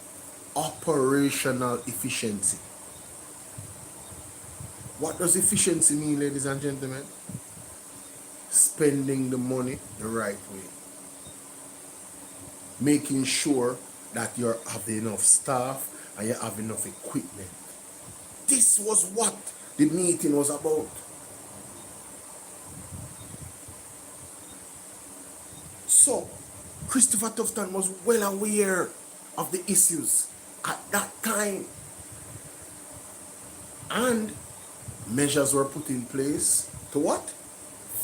Operational efficiency. What does efficiency mean, ladies and gentlemen? Spending the money the right way. Making sure that you have enough staff and you have enough equipment. This was what the meeting was about. So, Christopher Tufton was well aware of the issues at that time. And measures were put in place to what?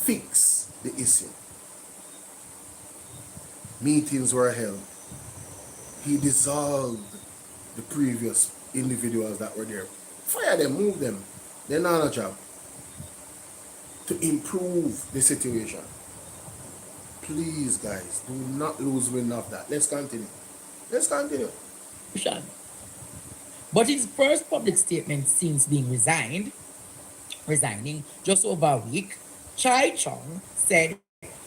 Fix the issue. Meetings were held. He dissolved the previous individuals that were there. Fire them, move them. They're not a job. To improve the situation. Please, guys, do not lose wind of that. Let's continue. Let's continue. But his first public statement since being resigning just over a week, Chai Chong said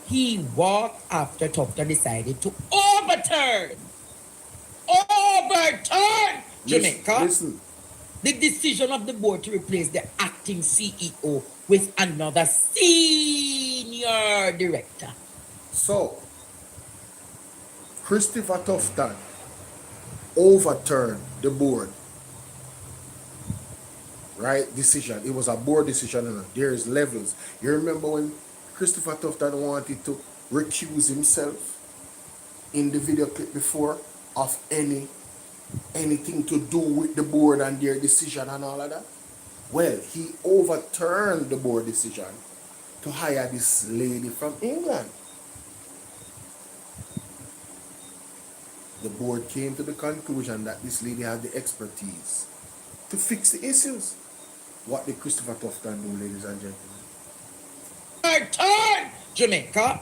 he walked after Tufton decided to overturn Jamaica, Listen. the decision of the board to replace the acting CEO with another senior director. So, Christopher Tufton overturned the board. Right? Decision. It was a board decision. And there's levels. You remember when Christopher Tufton wanted to recuse himself in the video clip before of anything to do with the board and their decision and all of that? Well, he overturned the board decision to hire this lady from England. The board came to the conclusion that this lady had the expertise to fix the issues. What did Christopher Tufton do, ladies and gentlemen? Overturn Jamaica,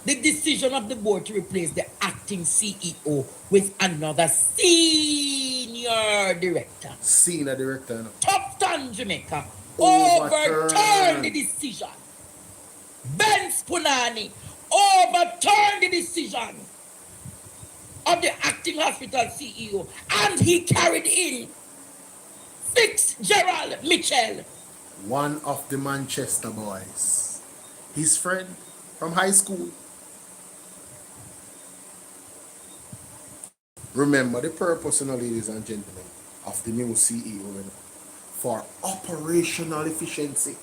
the decision of the board to replace the acting CEO with another senior director. Senior director. No? Tufton Jamaica overturned the decision. Ben Spunani overturned the decision. of the acting hospital CEO, and he carried in Fitzgerald Mitchell. One of the Manchester boys. His friend from high school. Remember the purpose, ladies and gentlemen, of the new CEO for operational efficiency.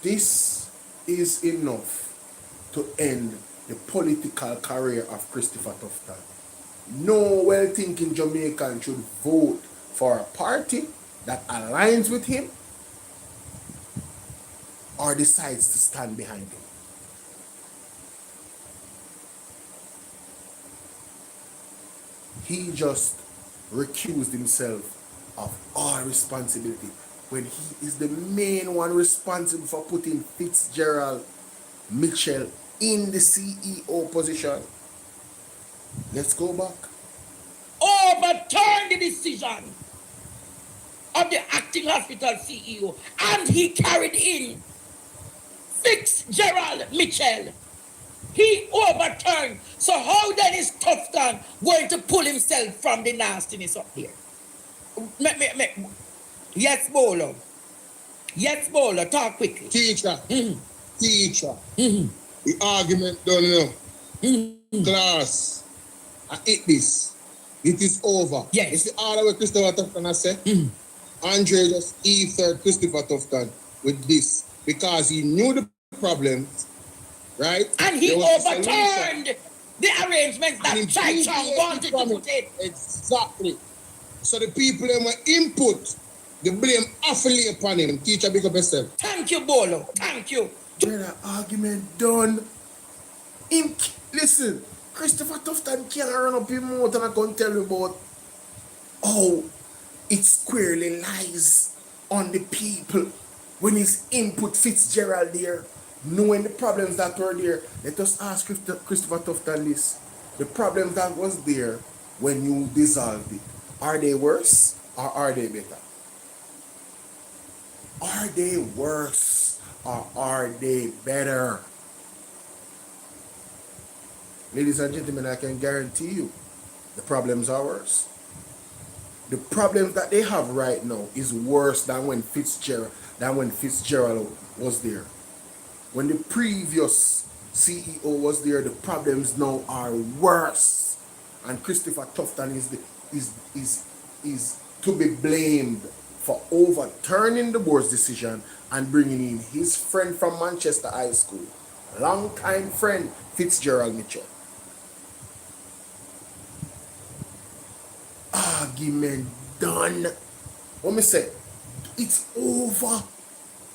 This is enough to end the political career of Christopher Tufton. No well-thinking Jamaican should vote for a party that aligns with him or decides to stand behind him. He just recused himself of all responsibility when he is the main one responsible for putting Fitzgerald Mitchell in the CEO position. Let's go back. Overturned the decision of the acting hospital CEO, and he carried in Fitzgerald Mitchell. He overturned. So how then is Tufton going to pull himself from the nastiness up here? Yes, Bolo. Yes, Bolo. Talk quickly. Teacher. Teacher. The argument done now. Class. I hit this. It is over. Yes. You see all the way Christopher Tufton has said? Andre just ethered Christopher Tufton with this because he knew the problems, right? And he There was a overturned the arrangements that And Chai he Chang deviated wanted to from put in. Exactly. So the people that were input, the blame affiliate upon him. Teacher, big up yourself. Thank you, Bolo. Thank you. Brother, argument done. Listen, Christopher Tufton can't run up his mouth and I can tell you about how it squarely lies on the people when his input Fitzgerald there, knowing the problems that were there. Let us ask Christopher Tufton this. The problems that was there when you dissolved it, are they worse or are they better? Are they worse or are they better? Ladies and gentlemen, I can guarantee you the problems are worse. The problems that they have right now is worse than when Fitzgerald was there. When the previous CEO was there, the problems now are worse. And Christopher Tufton is to be blamed for overturning the board's decision and bringing in his friend from Manchester High School, long-time friend Fitzgerald Mitchell. Argument done. What me say? It's over.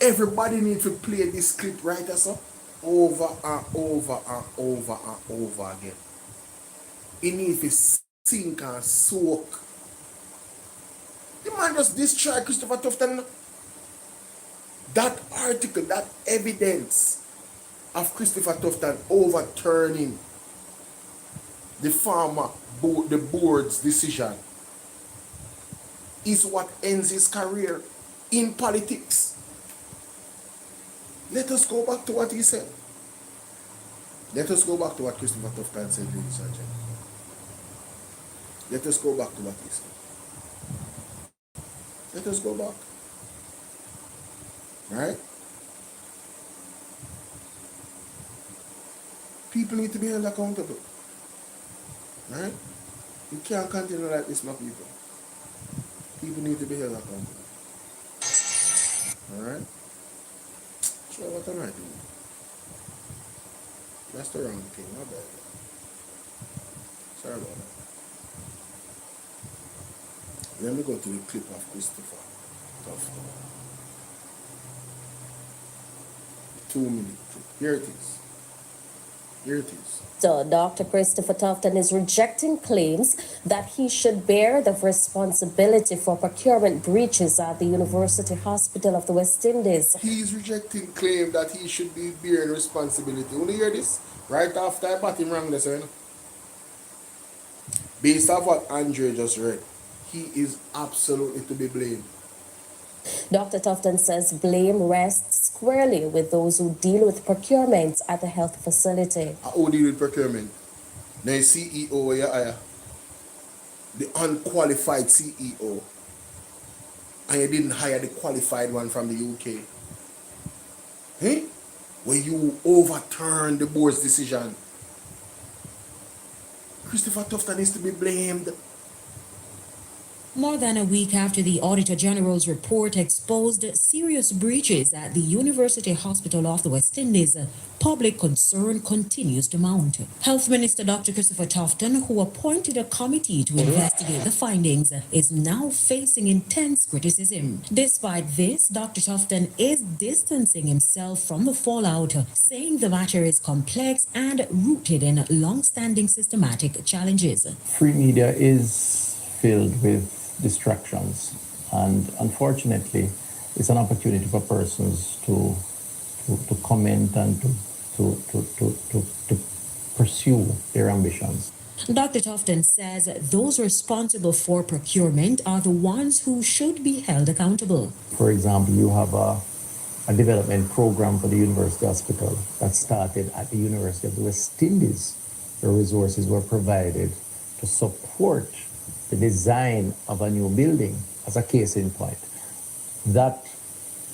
Everybody needs to play this clip right as up over and over and over and over again. It needs to sink and soak. The man just destroyed Christopher Tufton. That article, that evidence of Christopher Tufton overturning the board's decision is what ends his career in politics. Let us go back to what he said. Let us go back to what Christopher Tufton said, ladies and gentlemen. Let us go back to what he said. Let us go back. Right? People need to be held accountable. Right? You can't continue like this, my people. People need to be held accountable. Alright? So what am I doing? That's the wrong thing, my bad. Sorry about that. Let me go to the clip of Christopher Tufton. 2-minute clip. Here it is. Here it is. So Dr. Christopher Tufton is rejecting claims that he should bear the responsibility for procurement breaches at the University Hospital of the West Indies. He is rejecting claim that he should be bearing responsibility. You hear this? Right after I bat him wrong, listen. Based on what Andre just read, he is absolutely to be blamed. Dr. Tufton says blame rests squarely with those who deal with procurement at the health facility. Who deal with procurement? The CEO where you hire, the unqualified CEO, and you didn't hire the qualified one from the UK. Eh? When you overturn the board's decision, Christopher Tufton is to be blamed. More than a week after the Auditor General's report exposed serious breaches at the University Hospital of the West Indies, public concern continues to mount. Health Minister Dr. Christopher Tufton, who appointed a committee to investigate the findings, is now facing intense criticism. Despite this, Dr. Tufton is distancing himself from the fallout, saying the matter is complex and rooted in long-standing systematic challenges. Free media is filled with distractions, and unfortunately it's an opportunity for persons to comment and to pursue their ambitions. Dr. Tufton says those responsible for procurement are the ones who should be held accountable. For example, you have a development program for the University Hospital that started at the University of the West Indies, where resources were provided to support the design of a new building. As a case in point, that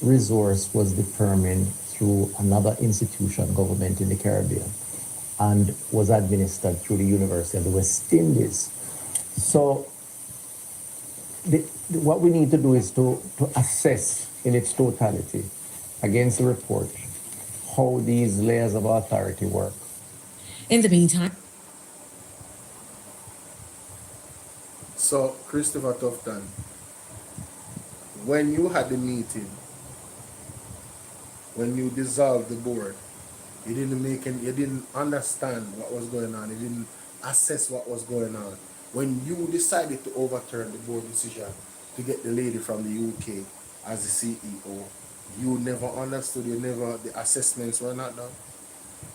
resource was determined through another institution, government in the Caribbean, and was administered through the University of the West Indies. So what we need to do is to assess in its totality against the report how these layers of authority work. In the meantime, So, Christopher Tufton, when you had the meeting, when you dissolved the board, you didn't understand what was going on, you didn't assess what was going on. When you decided to overturn the board decision to get the lady from the UK as the CEO, you never understood, the assessments were not done.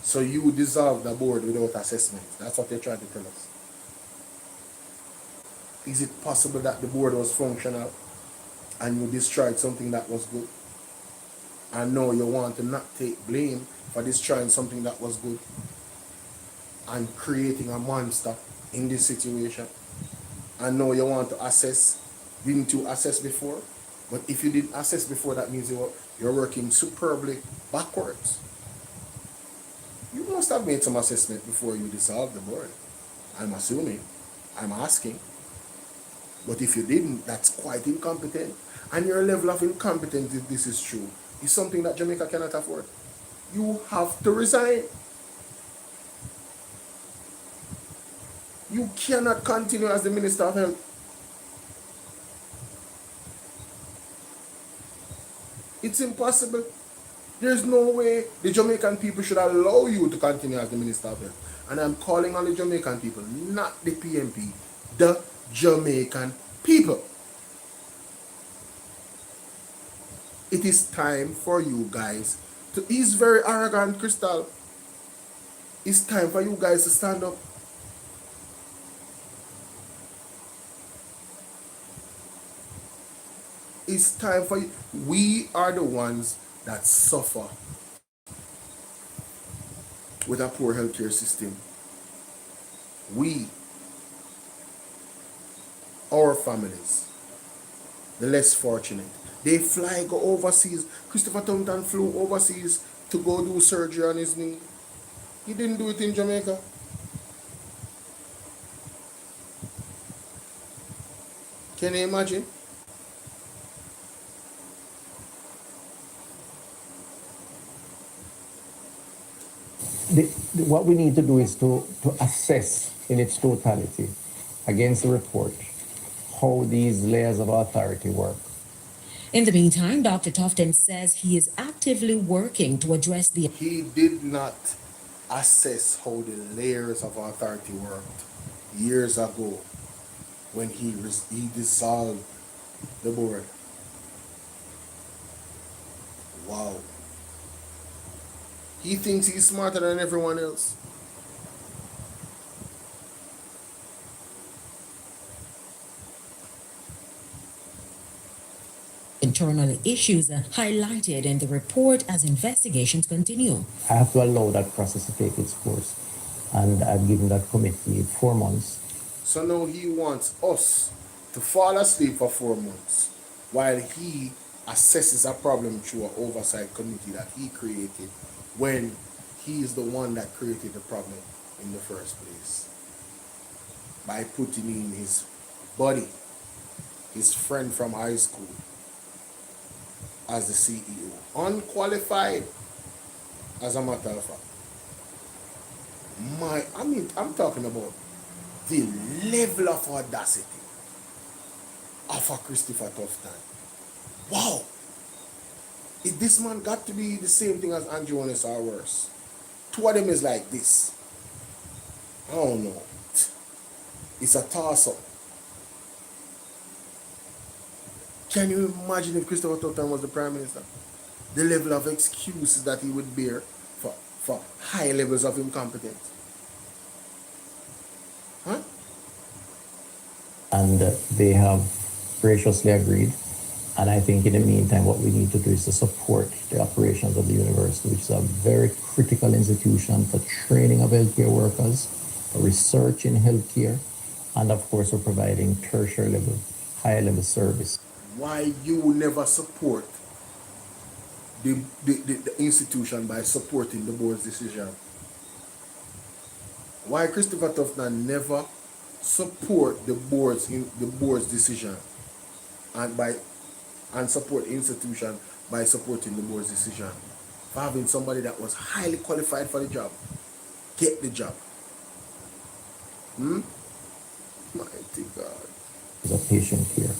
So you dissolved the board without assessments. That's what they're trying to tell us. Is it possible that the board was functional and you destroyed something that was good? And now you want to not take blame for destroying something that was good and creating a monster in this situation? And now you want to assess. Didn't you assess before? But if you didn't assess before, that means you're working superbly backwards. You must have made some assessment before you dissolved the board. I'm assuming. I'm asking. But if you didn't, that's quite incompetent. And your level of incompetence, if this is true, is something that Jamaica cannot afford. You have to resign. You cannot continue as the Minister of Health. It's impossible. There's no way the Jamaican people should allow you to continue as the Minister of Health. And I'm calling on the Jamaican people, not the PMP, the Jamaican people. It is time for you guys to, he's very arrogant, Crystal. It's time for you guys to stand up. It's time for you. We are the ones that suffer with a poor healthcare system. We, our families, the less fortunate, they fly, go overseas. Christopher Tufton flew overseas to go do surgery on his knee. He didn't do it in Jamaica. Can you imagine? What we need to do is to assess in its totality against the report how these layers of authority work. in the meantime, Dr. Tufton says he is actively working to address the... He did not assess how the layers of authority worked years ago when he dissolved the board. Wow. He thinks he's smarter than everyone else. in internal issues highlighted in the report as investigations continue. I have to allow that process to take its course, and I've given that committee 4 months. So now he wants us to fall asleep for 4 months while he assesses a problem through an oversight committee that he created when he is the one that created the problem in the first place by putting in his buddy, his friend from high school, as the CEO. Unqualified, as a matter of fact. I'm talking about the level of audacity of a Christopher Tufton. Wow! This man got to be the same thing as Andrew Honest or worse. Two of them is like this. I don't know. It's a toss-up. Can you imagine if Christopher Tufton was the Prime Minister? The level of excuses that he would bear for high levels of incompetence. Huh? And they have graciously agreed. And I think in the meantime, what we need to do is to support the operations of the university, which is a very critical institution for training of healthcare workers, for research in healthcare, and of course, we're providing tertiary level, higher level service. Why you never support the institution by supporting the board's decision? Why Christopher Tufton never support the board's decision and support the institution by supporting the board's decision for having somebody that was highly qualified for the job get the job? Mighty God. It's a patient care,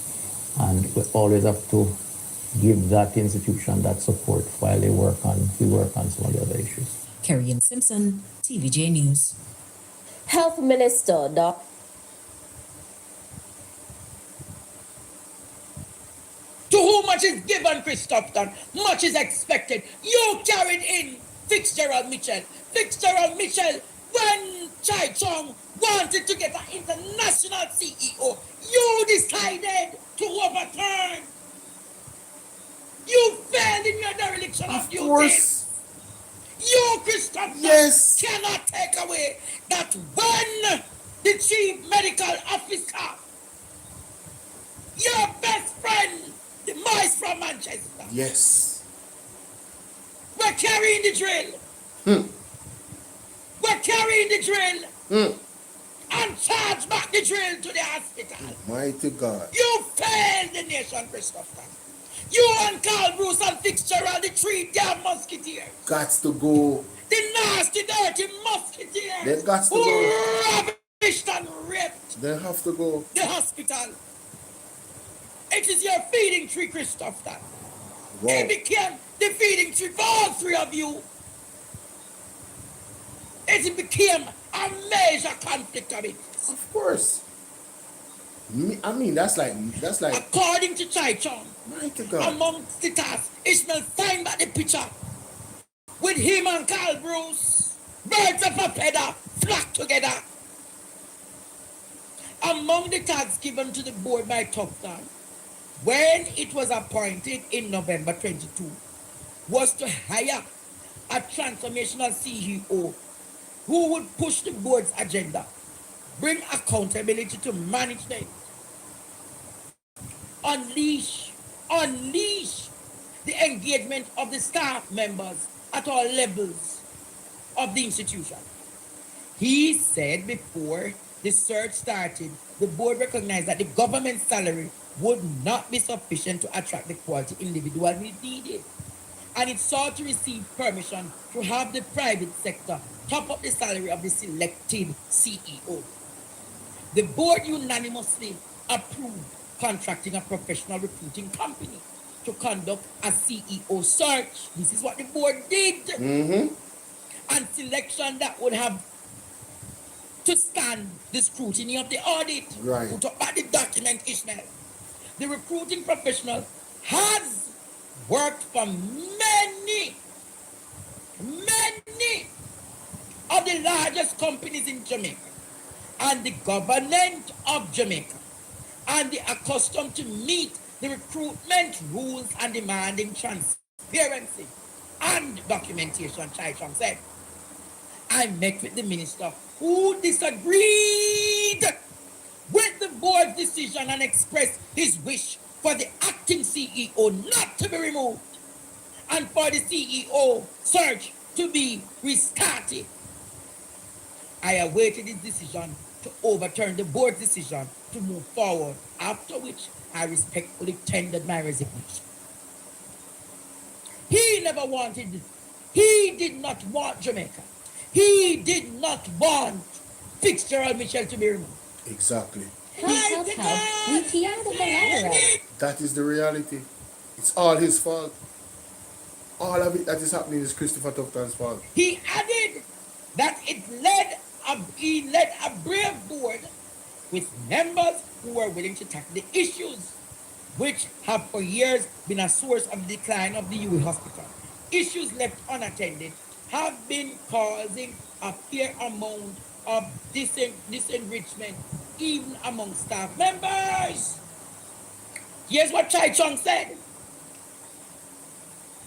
and we always have to give that institution that support while we work on some of the other issues. Carrie Ann Simpson, TVJ News. Health Minister Dr. To whom much is given, Christopton, much is expected. You carried in Fitzgerald Mitchell. Fitzgerald Mitchell, when Chai Chong wanted to get an international CEO, you decided to overturn. You failed in your dereliction of duty. Of course. You, Christopher, Yes. cannot take away that when the chief medical officer, your best friend, the mice from Manchester, Yes. we're carrying the drill. We're carrying the drill and charge back the drill to the hospital. Mighty God. You failed the nation, Christopher. You and Carl Bruce and Fitzgerald, the three damn musketeers. Gots to go. The nasty, dirty musketeers. They gots to who go. ravished and raped They have to go. the hospital. It is your feeding tree, Christopher. Wow. It became the feeding tree for all three of you. It became a major conflict of interest. Of course. That's like According to Chai Chong, mighty God. amongst the tasks, Ishmael find back the picture with him and Carl Bruce. Birds of a feather flock together. Among the tasks given to the board by Tufton, when it was appointed in November 22, was to hire a transformational CEO who would push the board's agenda, bring accountability to management, unleash the engagement of the staff members at all levels of the institution. He said before the search started, the board recognized that the government salary would not be sufficient to attract the quality individual it needed. And it sought to receive permission to have the private sector top up the salary of the selected CEO. The board unanimously approved contracting a professional recruiting company to conduct a CEO search. This is what the board did. And selection that would have to stand the scrutiny of the audit. Right. Put up by the document, Ishmael. The recruiting professional has worked for many of the largest companies in Jamaica and the government of Jamaica, and they are accustomed to meet the recruitment rules and demanding transparency and documentation, Chai Chong said. I met with the minister who disagreed with the board's decision and expressed his wish for the acting CEO not to be removed and for the CEO search to be restarted. I awaited his decision to overturn the board's decision to move forward, after which I respectfully tendered my resignation. He did not want Jamaica. He did not want Fitzgerald Mitchell to be removed. Exactly. He had the ladder. That is the reality. It's all his fault. All of it that is happening is Christopher Tufton's fault. He added that he led a brave board with members who were willing to tackle the issues which have for years been a source of decline of the UWI hospital. Issues left unattended have been causing a fair amount of disenrichment even among staff members. Here's what Chai Chong said.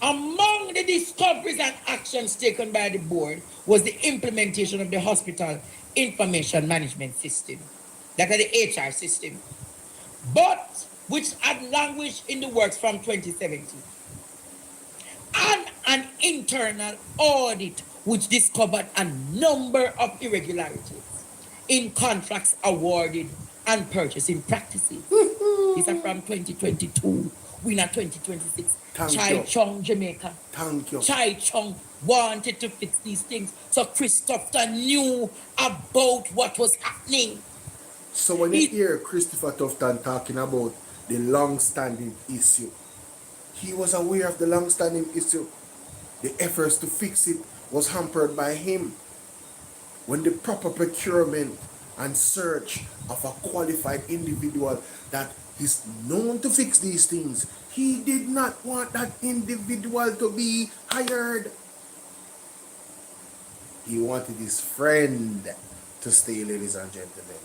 Among the discoveries and actions taken by the board was the implementation of the hospital information management system, that is the HR system, but which had languished in the works from 2017. And an internal audit which discovered a number of irregularities in contracts awarded and purchasing practices. These are from 2022. We're in 2026. Chai Chong, Jamaica. Thank you. Chai Chong wanted to fix these things. So Christopher knew about what was happening. So when you hear Christopher Tufton talking about the long-standing issue, he was aware of the long-standing issue. The efforts to fix it was hampered by him. When the proper procurement and search of a qualified individual that is known to fix these things, he did not want that individual to be hired. He wanted his friend to stay, ladies and gentlemen.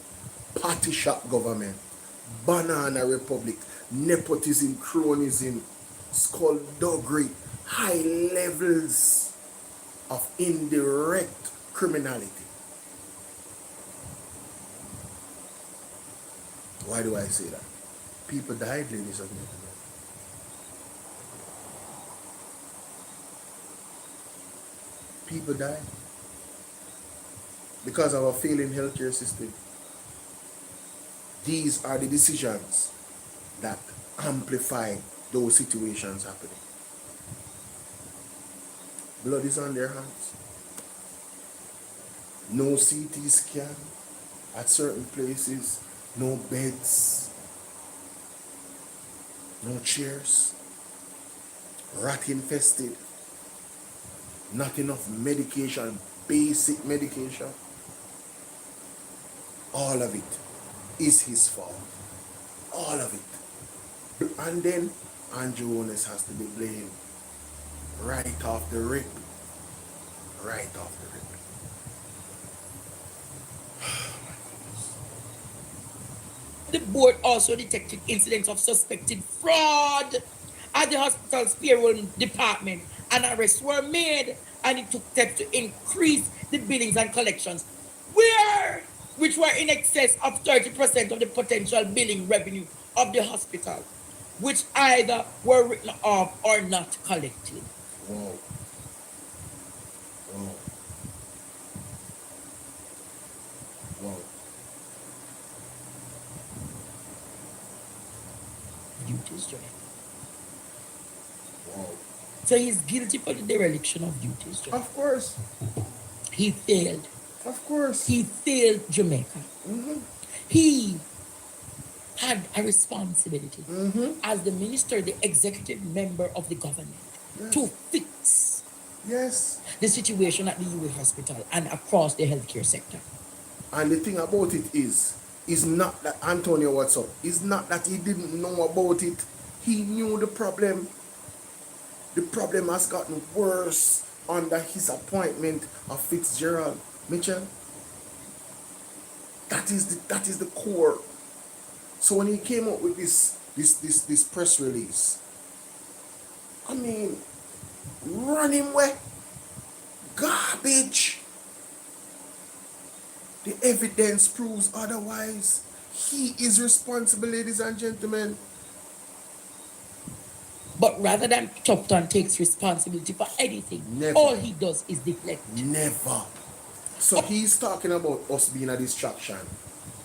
Party shop government, banana republic, nepotism, cronyism, skullduggery, high levels of indirect criminality. Why do I say that? People died, ladies and gentlemen. People died because of a failing healthcare system. These are the decisions that amplify those situations happening. Blood is on their hands. No CT scan at certain places, no beds, no chairs, rat infested, not enough medication, basic medication. All of it is his fault. All of it. And then Andrew Ones has to be blamed right off the rip. Right off the rip. The board also detected incidents of suspected fraud at the hospital's payroll department, and arrests were made, and it took steps to increase the billings and collections, which were in excess of 30% of the potential billing revenue of the hospital, which either were written off or not collected. Wow. Wow. Wow. Duties, Johnny. Wow. So he's guilty for the dereliction of duties, Johnny. Of course. He failed. Of course. He failed Jamaica. He had a responsibility as the minister, the executive member of the government, to fix the situation at the UWI hospital and across the healthcare sector. And the thing about it is not that Antonio, what's up? It's not that he didn't know about it. He knew the problem. The problem has gotten worse under his appointment of Fitzgerald Mitchell. That is the core. So when he came up with this press release, I mean, run him away. Garbage. The evidence proves otherwise. He is responsible, ladies and gentlemen. But rather than Tufton takes responsibility for anything, Never. all he does is deflect. Never. So he's talking about us being a distraction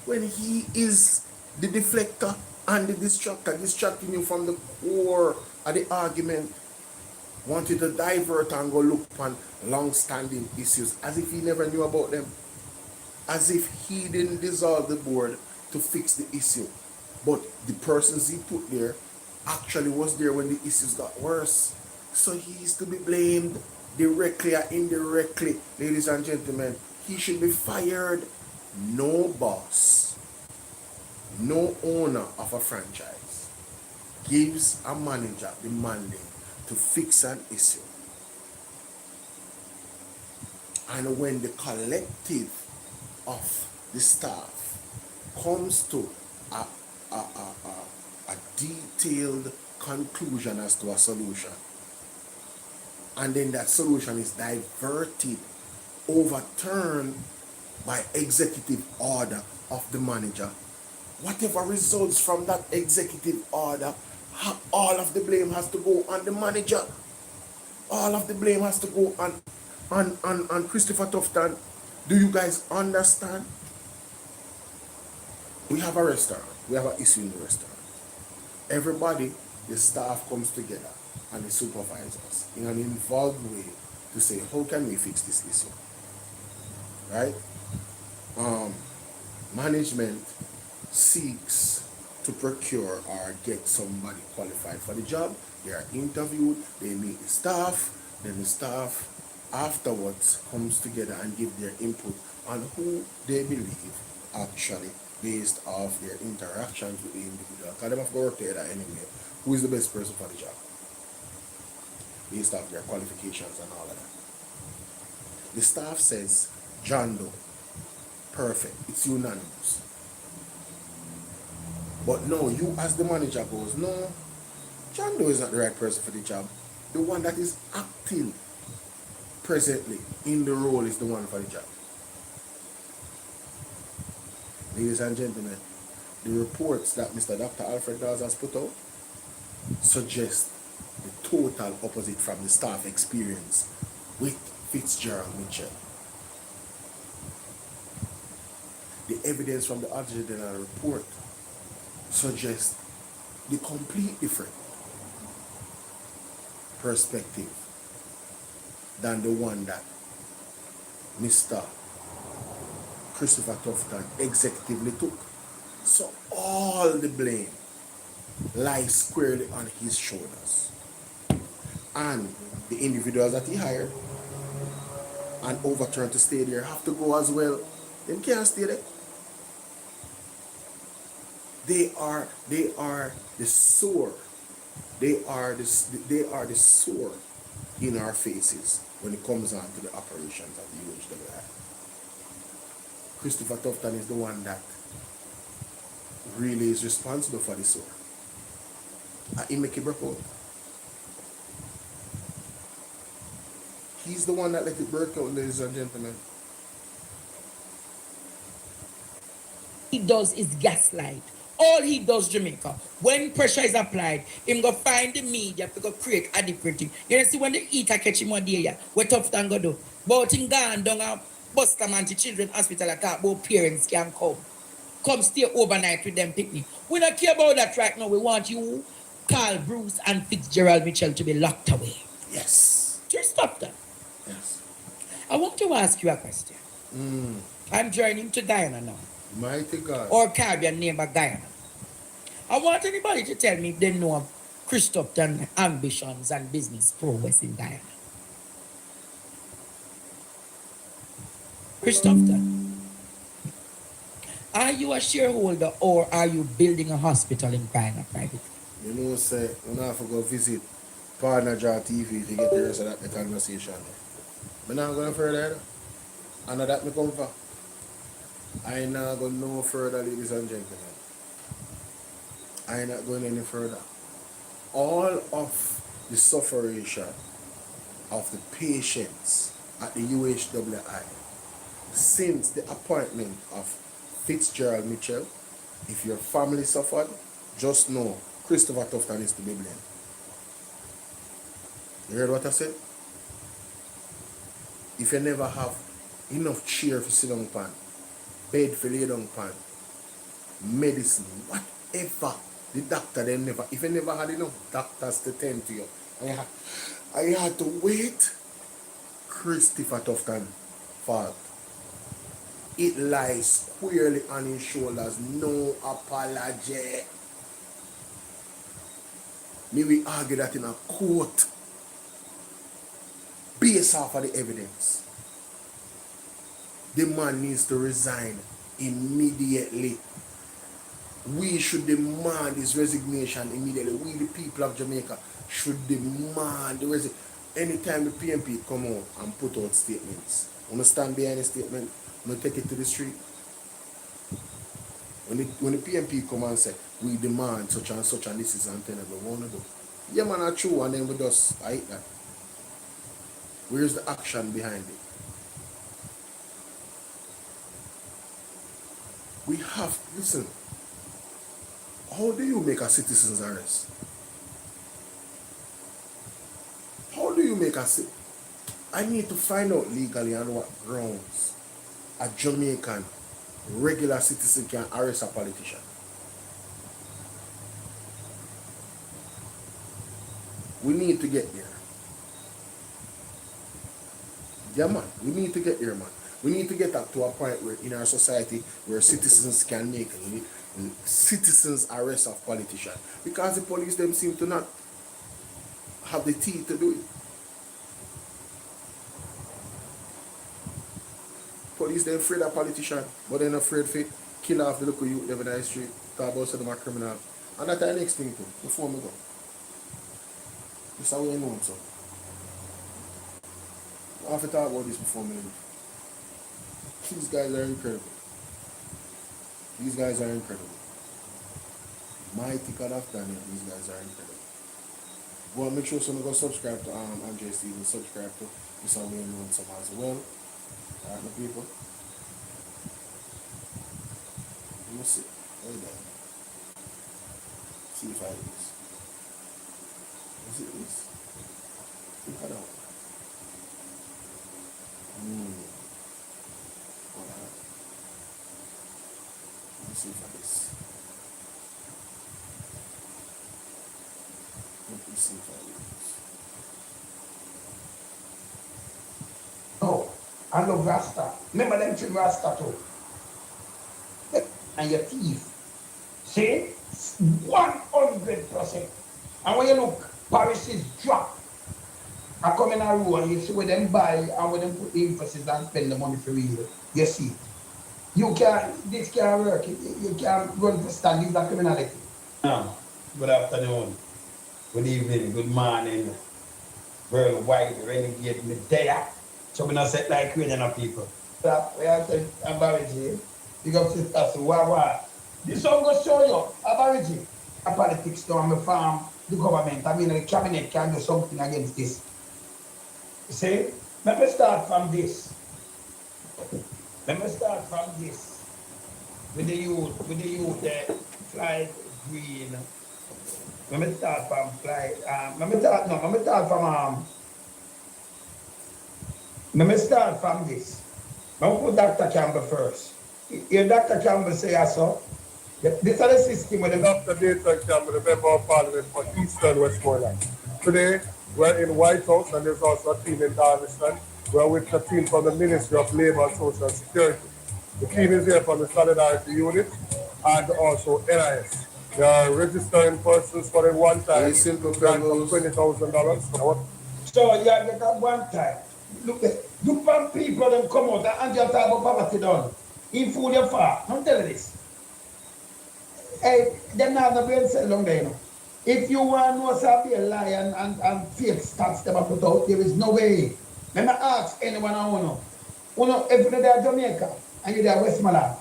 when he is the deflector and the distractor, distracting you from the core of the argument, wanting to divert and go look upon long-standing issues as if he never knew about them, as if he didn't dissolve the board to fix the issue. But the persons he put there actually was there when the issues got worse. So he is to be blamed directly or indirectly. Ladies and gentlemen, he should be fired. No boss, no owner of a franchise gives a manager the mandate to fix an issue. And when the collective of the staff comes to a detailed conclusion as to a solution, and then that solution is diverted, overturned by executive order of the manager, whatever results from that executive order, all of the blame has to go on the manager. All of the blame has to go on Christopher Tufton. Do you guys understand? We have a restaurant. We have an issue in the restaurant. Everybody, the staff comes together and the supervisors in an involved way to say, how can we fix this issue? Right? Management seeks to procure or get somebody qualified for the job. They are interviewed, they meet the staff, then the staff afterwards comes together and give their input on who they believe actually, based off their interactions with the individual, because they have to work together anyway, who is the best person for the job, based off their qualifications and all of that. The staff says, John Doe, perfect, it's unanimous. But no, you as the manager goes, no, John Doe is not the right person for the job. The one that is acting presently in the role is the one for the job. Ladies and gentlemen, the reports that Mr. Dr. Alfred Dawes has put out suggest the total opposite from the staff experience with Fitzgerald Mitchell. The evidence from the Auditor General report suggests the complete different perspective than the one that Mr. Christopher Tufton executively took. So all the blame lies squarely on his shoulders. And the individuals that he hired and overturned to stay there have to go as well. They can't stay there. They are the sore. They are the sore in our faces when it comes on to the operations of the UHWI. Christopher Tufton is the one that really is responsible for this sore. He make it break out. He's the one that let it break out, ladies and gentlemen. He does is gaslight. All he does, Jamaica, when pressure is applied, him go find the media to go create a different thing. You know, see when the eater catch him one day, yeah, what Tufton go do? But him gone down a Buster man to children hospital and talk about parents can come stay overnight with them picnic. We don't care about that right now. We want you, Carl Bruce and Fitzgerald Mitchell, to be locked away. Yes. Just stop that. Yes. I want to ask you a question. I'm joining to Guyana now. Mighty God. Or Caribbean neighbor Guyana. I want anybody to tell me if they know of Chris Tufton ambitions and business progress in Guyana. Chris Tufton, are you a shareholder or are you building a hospital in Guyana privately? You know, say, when I have to go visit Partner Jaw TV to get the rest of that conversation. I'm not going further. I know that me come for. I ain't not going no further, ladies and gentlemen. I'm not going any further. All of the sufferation of the patients at the UHWI since the appointment of Fitzgerald Mitchell, if your family suffered, just know Christopher Tufton is to be blamed. You heard what I said? If you never have enough chair to sit down upon, bed for lay down upon, medicine, whatever, the doctor then never, if you never had enough doctors to tend to you, I had to wait, Christopher Tufton fault. It lies squarely on his shoulders, no apology. Me we argue that in a court, based off of the evidence. The man needs to resign immediately. We should demand his resignation immediately. We, the people of Jamaica, should demand the resignation. Anytime the PMP come out and put out statements, I'm gonna stand behind the statement, I'm gonna take it to the street. When the PMP come and say, we demand such and such and this is untenable, what wanna do? Yeah man, that's true, and then we just hate that. Where's the action behind it? We have, listen, how do you make a citizen's arrest? How do you make a citizen? I need to find out legally on what grounds a Jamaican regular citizen can arrest a politician. We need to get there. Yeah, man, we need to get there, man. We need to get up to a point where in our society where citizens can make citizens arrest of politicians. Because the police them seem to not have the teeth to do it. Police they afraid of politicians, but they're not afraid to kill off the local youth living in the street, talk about them are criminal. And that's the next thing too, before we go. This is how we know so. I have to talk about this before me. These guys are incredible. These guys are incredible. Mighty God of Daniel, these guys are incredible. Well, make sure someone go subscribe to Andre Stevens, subscribe to this how we know some as well. Alright, my people. Let me see. Right there. See if I do this. Is it this? Look at that one. Let me see if I this. Let me see if I do this. Oh, I love Rasta. Remember them children Rasta too. And your teeth. See? 100%. And when you look, Paris is dropped. I come in a row and you see where them buy and where them put the emphasis and spend the money for real. You see. You can't, this can't work. You can't run for stand. These are criminality. Good afternoon. Good evening. Good morning. Worldwide, renegade, me there. So we not set like Queen and people. We have to Abarigi. You got sisters to Wawa. This song will show you Abarigi. A politics now, I'm farm, the government. I mean, the cabinet can do something against this. You see? Let me start from this. Let me start from this. With the youth there, fly green. Let me start from fly. Let me start from this. Let me put Dr. Campbell first. Hear Dr. Campbell say, I saw. This is the system with the Dr. Nathan Campbell, the Member of Parliament for Eastern Westmoreland. Today, we're in White House and there's also a team in Darlington. We're with a team from the Ministry of Labour and Social Security. The team is here from the Solidarity Unit and also NIS. They are registering persons for a one-time grant of $20,000. So you get that one time. Look for people them come out and just talk about poverty done. In food you far. Don't tell you this. Hey, them not the brain cell long there, you know. If you want to know something a lie and fake stats them put out, there is no way. Let me ask anyone I know. If you're there Jamaica and you're there Westmoreland,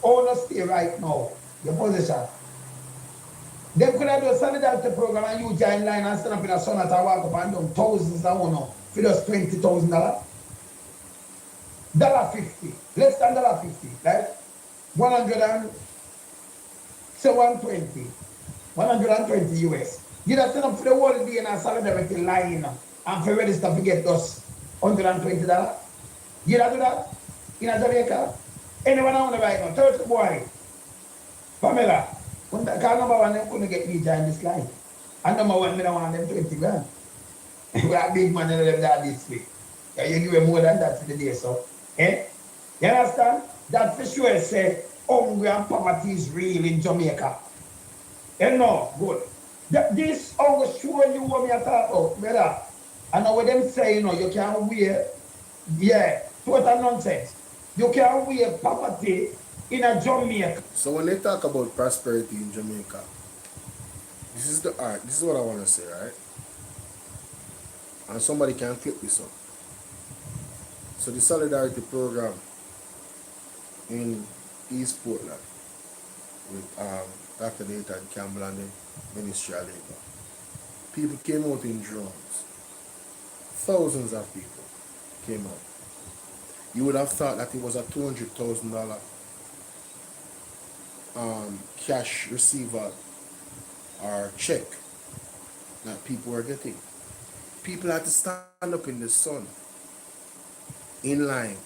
how you stay right now? Your position. could have done a solidarity program and you join line and stand up in a sun and walk up and down thousands of $1 for just $20,000. $50, less than $50, right? 100 and say 120, 120 US. You just stand up for the whole day in a solidarity line and for register to get us $120. You don't do that in a Jamaica? Anyone I want to buy now? Tell the boy, Pamela, because number one, they couldn't get me join this line. And number one, I don't want them 20 grand. We are big man in them that this week. Yeah, you give them more than that for the day, so. Eh? You understand? That for sure say hunger and poverty is real in Jamaica. You know, good. This hunger sure you want me to talk about, brother. I know what them say, you know, you can't wear, yeah, total nonsense. You can't wear poverty in a Jamaica. So when they talk about prosperity in Jamaica, this is the art. This is what I want to say, right? And somebody can clip this up. So the solidarity program in East Portland with Dr. Nathan Campbell and the Ministry of Labor. People came out in drones. Thousands of people came out. You would have thought that it was a $200,000 cash receiver or check that people were getting. People had to stand up in the sun in line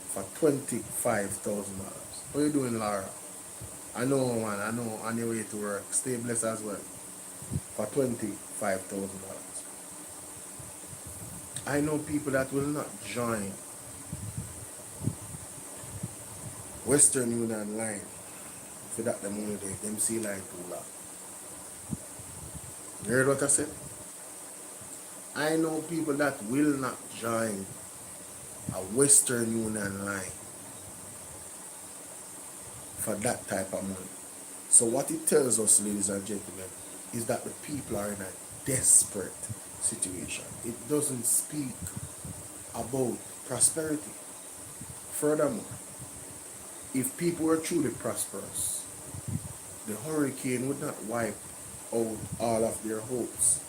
for $25,000. What are you doing, Laura? I know, man, I know, on your way to work. Stay blessed as well. For $25,000. I know people that will not join Western Union line for that the money they them see line too long. You heard what I said? I know people that will not join a Western Union line for that type of money. So what it tells us, ladies and gentlemen, is that the people are in a desperate situation. It doesn't speak about prosperity. Furthermore, if people were truly prosperous, the hurricane would not wipe out all of their hopes.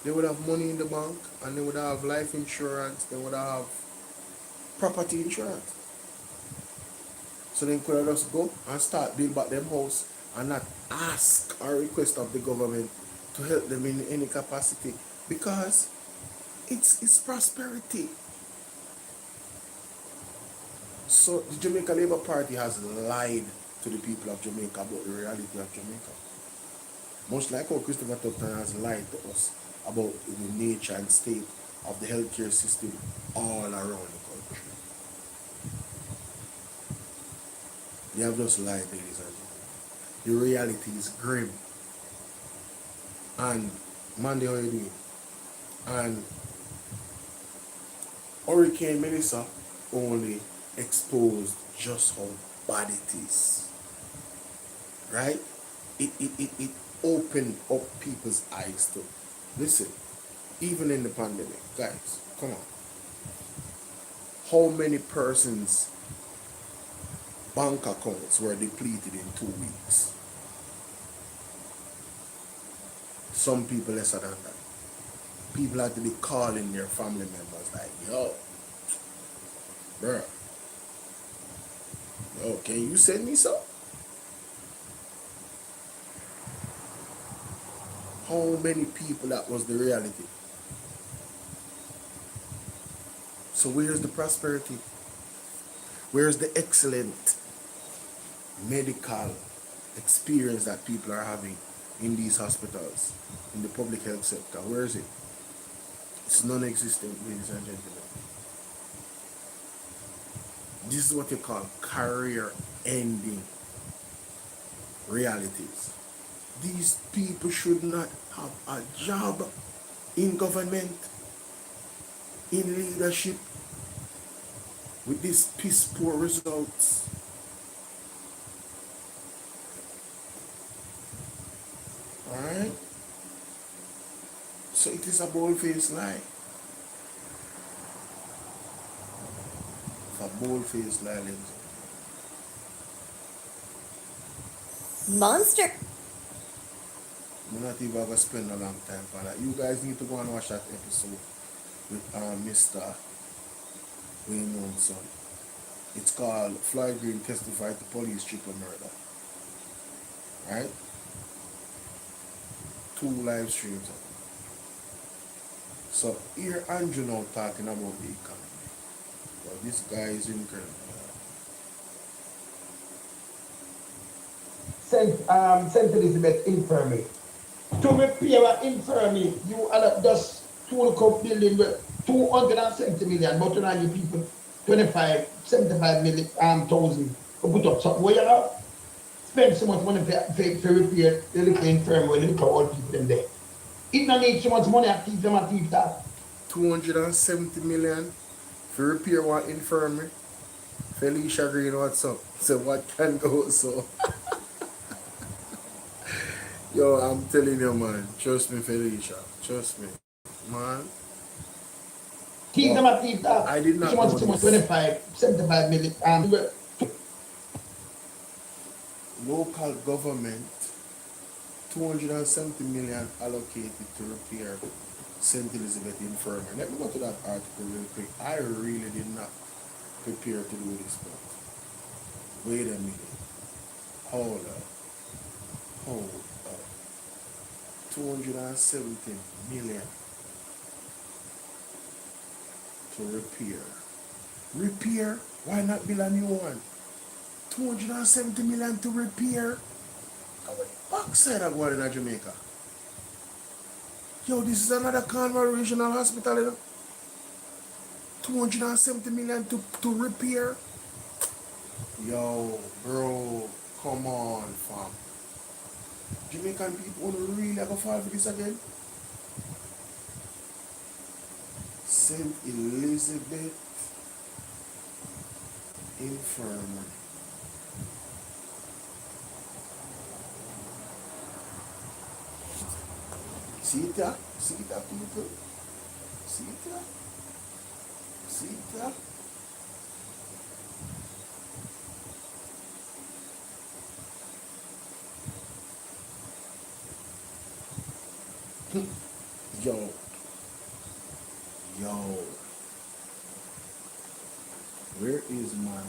They would have money in the bank, and they would have life insurance, they would have property insurance. So they could have just go and start build back them house and not ask or request of the government to help them in any capacity, because it's prosperity. So the Jamaica Labour Party has lied to the people of Jamaica about the reality of Jamaica. Much like how Christopher Tufton has lied to us about the nature and state of the healthcare system all around the country. They have just lied, ladies and gentlemen. The reality is grim. And Monday, how you doing? And Hurricane Melissa only exposed just how bad it is. Right? It opened up people's eyes to listen, even in the pandemic, guys, come on. How many persons' bank accounts were depleted in 2 weeks? Some people lesser than that. People had to be calling their family members like, yo, bruh, yo, can you send me some? How many people that was the reality? So where's the prosperity? Where's the excellent medical experience that people are having in these hospitals, in the public health sector? Where is it? It's non-existent, ladies and gentlemen. This is what you call career-ending realities. These people should not have a job in government, in leadership, with these piss poor results. Alright? So it is a bold-faced lie. It's a bold-faced lie, ladies. Monster. I'm not even gonna spend a long time for that. You guys need to go and watch that episode with Mr. Wayne Monson. It's called Floyd Green Testified to Police Triple Murder. Right? 2 live streams. So here Andrew now talking about the economy. Well, this guy is incredible. St. Elizabeth Infirmary. To repair an infirmary, you just tool cup building with 270 million, but now you people 75 million thousand to put up something. Where you know, spend so much money for repair the little infirmary when you look at all people them there. It don't need so much money to keep them at keep that. 270 million for repair one infirmary. Felicia Green, what's up? So what can go so? Yo, I'm telling you, man. Trust me, Felicia. Trust me. Man. Keep them at keep that. I did not so know much, this. 75 million. Local government, 270 million allocated to repair St. Elizabeth Infirmary. Let me go to that article real quick. I really did not prepare to do this, but wait a minute. Hold up. 270 million to repair. Repair? Why not build a new one? 270 million to repair? How many backside are going in Jamaica? Yo, this is another Cornwall Regional Hospital, you know? 270 million to repair? Yo, bro, come on, fam. Jamaican people don't really have a fall for this again. St. Elizabeth Infirmary. See it there? See it there, people? See it there? See it there? Yo. Where is my...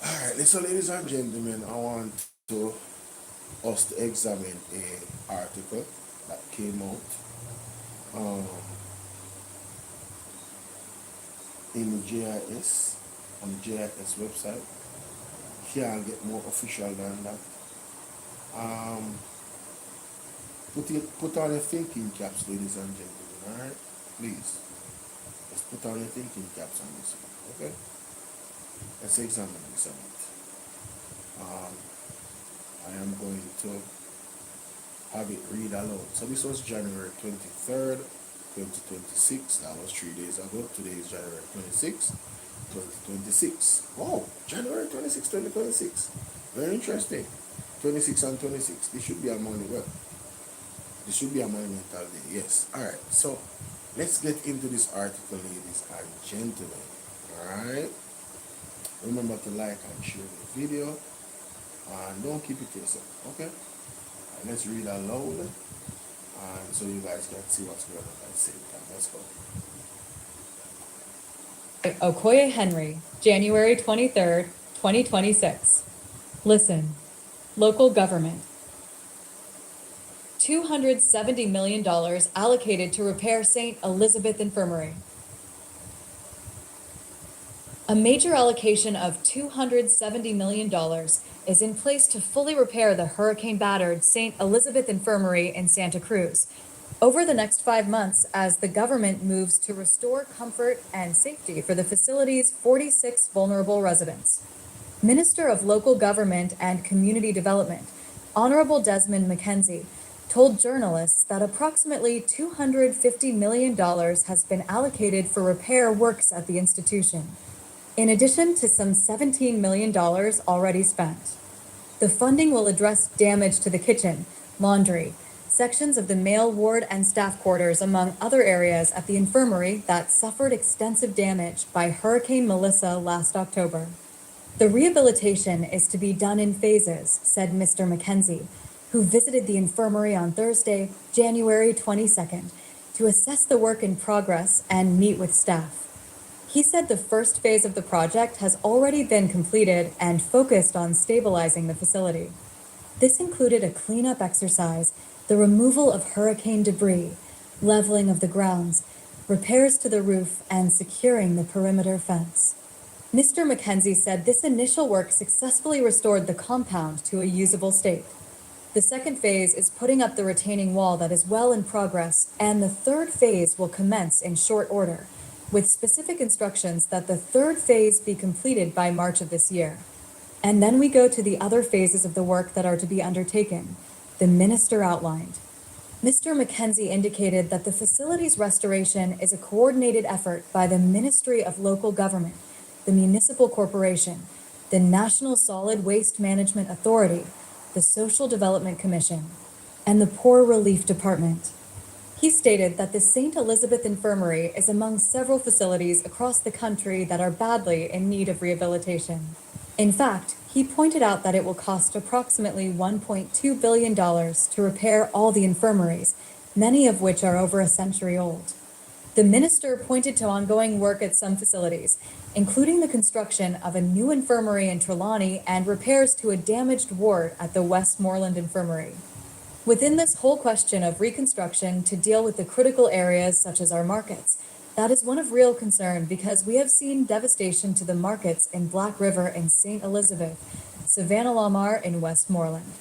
Alright, so ladies and gentlemen, I want us to examine a article that came out in the JIS, on the JIS website. Can't get more official than that. Put on your thinking caps, ladies and gentlemen, alright? Please. Let's put on your thinking caps on this one, okay? Let's examine this out. I am going to have it read aloud. So this was January 23rd, 2026. That was 3 days ago. Today is January 26th, 2026. Wow, January 26, 2026. Very interesting. 26 and 26. This should be a monumental. This should be a monumental day. Yes. Alright, so let's get into this article, ladies and gentlemen. Alright. Remember to like and share the video. And don't keep it to yourself, okay? And let's read aloud. And so you guys can see what's going on at the same time. Let's go. Okoye Henry, January 23rd, 2026. Listen, local government. $270 million allocated to repair St. Elizabeth Infirmary. A major allocation of $270 million is in place to fully repair the hurricane-battered St. Elizabeth Infirmary in Santa Cruz over the next 5 months as the government moves to restore comfort and safety for the facility's 46 vulnerable residents. Minister of Local Government and Community Development, Honorable Desmond McKenzie, told journalists that approximately $250 million has been allocated for repair works at the institution, in addition to some $17 million already spent. The funding will address damage to the kitchen, laundry, sections of the male ward and staff quarters, among other areas at the infirmary that suffered extensive damage by Hurricane Melissa last October. The rehabilitation is to be done in phases, said Mr. McKenzie, who visited the infirmary on Thursday, January 22nd, to assess the work in progress and meet with staff. He said the first phase of the project has already been completed and focused on stabilizing the facility. This included a cleanup exercise, the removal of hurricane debris, leveling of the grounds, repairs to the roof, and securing the perimeter fence. Mr. McKenzie said this initial work successfully restored the compound to a usable state. The second phase is putting up the retaining wall that is well in progress, and the third phase will commence in short order, with specific instructions that the third phase be completed by March of this year. And then we go to the other phases of the work that are to be undertaken, the minister outlined. Mr. McKenzie indicated that the facility's restoration is a coordinated effort by the Ministry of Local Government, the Municipal Corporation, the National Solid Waste Management Authority, the Social Development Commission, and the Poor Relief Department. He stated that the St. Elizabeth Infirmary is among several facilities across the country that are badly in need of rehabilitation. In fact, he pointed out that it will cost approximately $1.2 billion to repair all the infirmaries, many of which are over a century old. The minister pointed to ongoing work at some facilities, including the construction of a new infirmary in Trelawney and repairs to a damaged ward at the Westmoreland Infirmary. Within this whole question of reconstruction to deal with the critical areas such as our markets, that is one of real concern because we have seen devastation to the markets in Black River in St. Elizabeth, Savannah-Lamar in Westmoreland,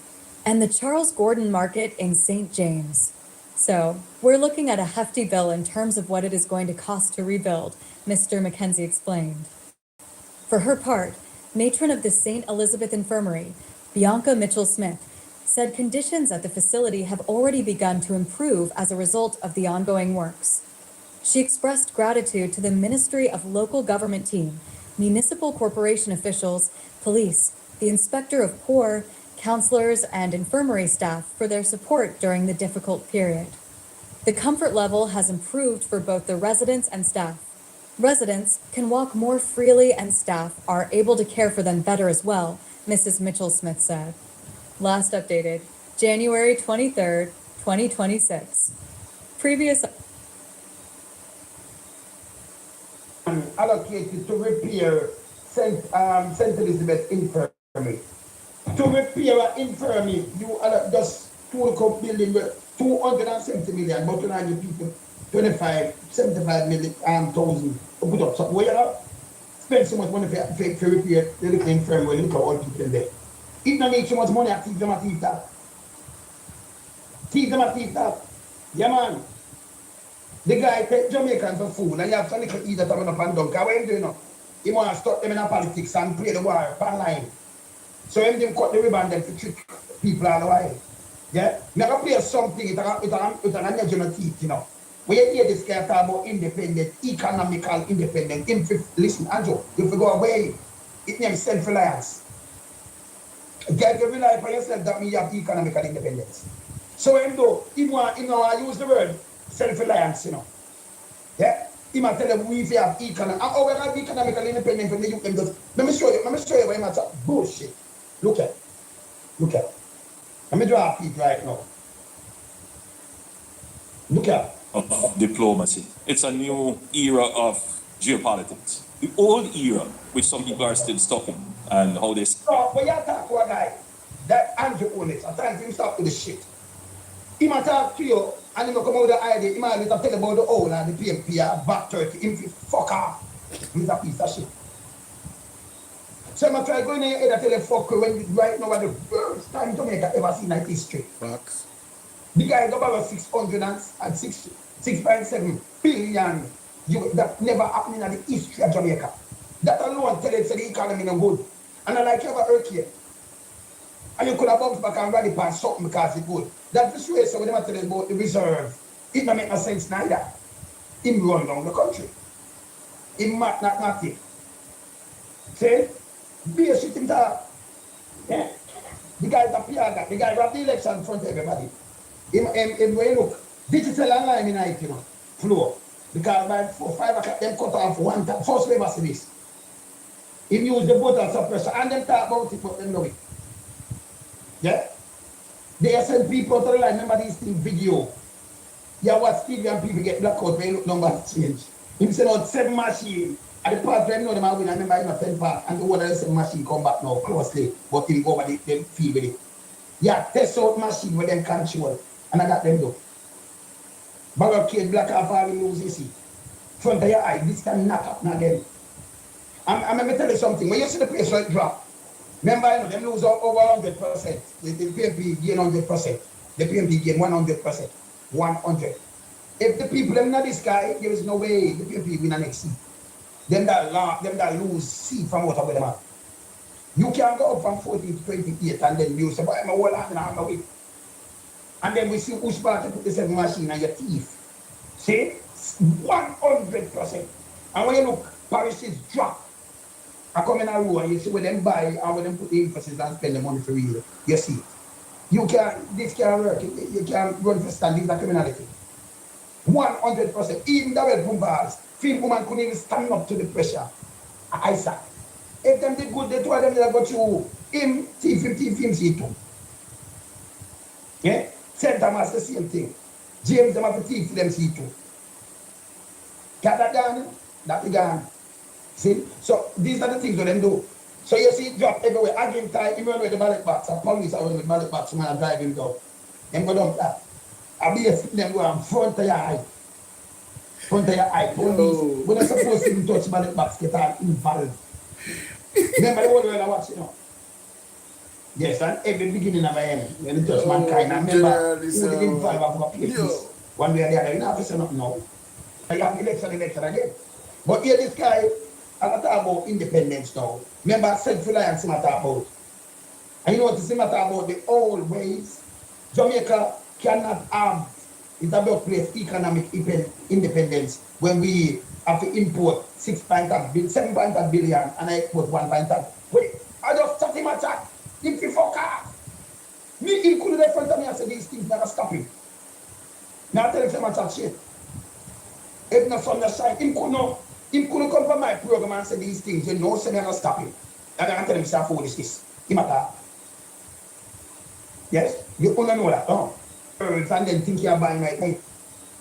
and the Charles Gordon Market in St. James. So, we're looking at a hefty bill in terms of what it is going to cost to rebuild, Mr. McKenzie explained. For her part, matron of the St. Elizabeth Infirmary, Bianca Mitchell-Smith, said conditions at the facility have already begun to improve as a result of the ongoing works. She expressed gratitude to the Ministry of Local Government team, municipal corporation officials, police, the Inspector of Poor, counselors, and infirmary staff for their support during the difficult period. The comfort level has improved for both the residents and staff. Residents can walk more freely and staff are able to care for them better as well, Mrs. Mitchell-Smith said. Last updated, January 23rd, 2026. Previous allocated to repair St. Elizabeth Infirmary. To repair an infirmary, you just two building with 270 million, but tonight you people 75 million thousand to put up something. Where you have spend so much money for repair the little infirmary, look at all people there. It don't need so much money to teach them a teeth that. Teach them a teeth that. Yeah man. The guy take Jamaicans for food and you have some little either coming up and down. Because what him doing now? He want to stop them in politics and play the war online. So him cut the ribbon them to trick people all the while. Yeah? Now play something with an edge on the teeth, you know. When you hear this guy talk about independent, economical independent, listen, Andrew, if you go away, it names self-reliance. Get you rely on yourself, that means you have economical independence. So him though, he want to use the word self-reliance, you know. Yeah? He might tell them we have economical independence from the youth. Let me show you why he might talk bullshit. Look at it. Let me draw a peep right now. Look at it. Of diplomacy. It's a new era of geopolitics. The old era, which some people are still stuck in, and how they... So, when you talk to a guy, that Andrew Owens, at times he stop with the shit. He might talk to you, and he might come out with the idea, he might tell about the owl and the PMP, back turkey, him fuck off. He's a piece of shit. So I'm try going in your head and tell him fuck you when right now at the worst time Jamaica ever seen in history. Facts. The guy got about 6.7 billion that never happened in the history of Jamaica. That alone tell him the economy no good. And I like you have a hurricane. And you could have bounced back and rally past something because it's good. That's the situation when they tell us about the reserve. It don't make no sense neither. Him run down the country. Him not nothing. See? Be a shit him talk. Yeah. The guy is a PR guy. The guy wrap the election in front of everybody. Him when you look, digital online in IT, you know, flow. Because by 4, 5 o'clock, them cut off one time. First labor see this. Him use the voter suppressor and them talk about it, but them know it. Yeah? They send people to the line. Remember these things video. Yeah, what Stevie and people get blackout when you look number change. Him send out 7 machines. At the part when you know them are winning, I remember him at 10 part. And the one of the 7 machine come back now closely. But him go over the field with it. Yeah, test out machine with them control. And I got them do. Barricade black off all the news you see. Front of your eye, this can knock up again. I'm going to tell you something. When you see the place where it drop, remember, you know, them lose over 100%. The PMP gain 100%. The PMP gain 100%. 100. If the people them not this guy, there is no way the PMP win the next seat. Them that lose seat from what of them are. You can go up from 14 to 28 and then you say, but I'm a whole hand and I'm a week. And then we see who's part to put the 7 machine on your teeth. See? 100%. And when you look, parishes drop. I come in a row and you see where them buy and where them put the emphasis and spend the money for real. You see. You can't, this can't work. You can't run for standing the criminality. 100%. Even the red bombers, film woman couldn't even stand up to the pressure. I said. If them did good, they told them they got you him, team see too. Yeah? St. Thomas the same thing. James them have to teeth for them see too. Got that gone? That be gone. See? So these are the things that them do. So you see it drop everywhere. Again time, even with the ballot box, the police are with the ballot box, man, drive him down. Them go down that. I be them go in front of your eye. Front of your eye. Police. We're not supposed to even touch ballot box, get all involved. Remember the whole world I watch, you know. Yes, and every beginning of my end, when it touch mankind, I remember who did involve of a place. One way or the other, you don't have to say nothing now. You have election again. But here this guy, I'm talking about independence now. Remember, self-reliance, I'm talking about. And you know what I'm talking about? The old ways. Jamaica cannot have, it's a birthplace economic independence when we have to import 7 billion and I export 1 billion. Wait, I just shut him at that. Him fi fuck off. Me, him couldn't in front of me and say these things never stop him. Now I tell him to chat shit. If not from the side, him couldn't come from my program and say these things, you know, say never stop him. And I tell him, say, foolish this. Him at that. Yes? You only know that, huh? And then think you're buying right now.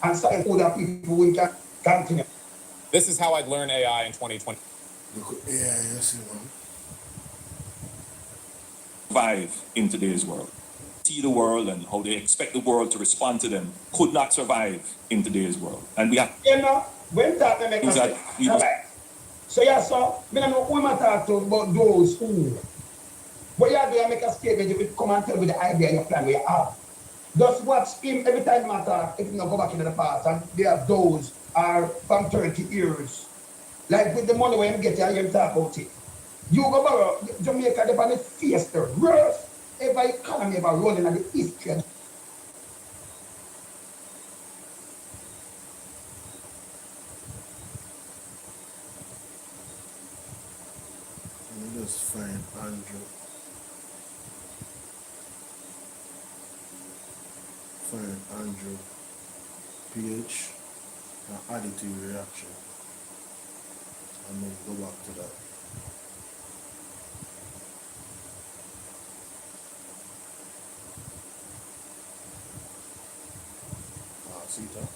And starting older people who can continue. This is how I'd learn AI in 2020. Look at AI, you see, man. Survive in today's world. See the world and how they expect the world to respond to them could not survive in today's world. And we have... You know, when that make a sense. So yeah, so, I don't know who I'm talking about those who. But yeah, they make a statement, you will come and tell me the idea and your plan where you have. Just watch him every time I talk, if you don't go back into the past, and there are those are from 30 years. Like with the money when you get here, you talk about it. You go borrow, Jamaica, they're on the face, the worst ever economy ever running in the history. Let me just find Andrew. Find Andrew PH and add it to your reaction. And then go back to that. See that?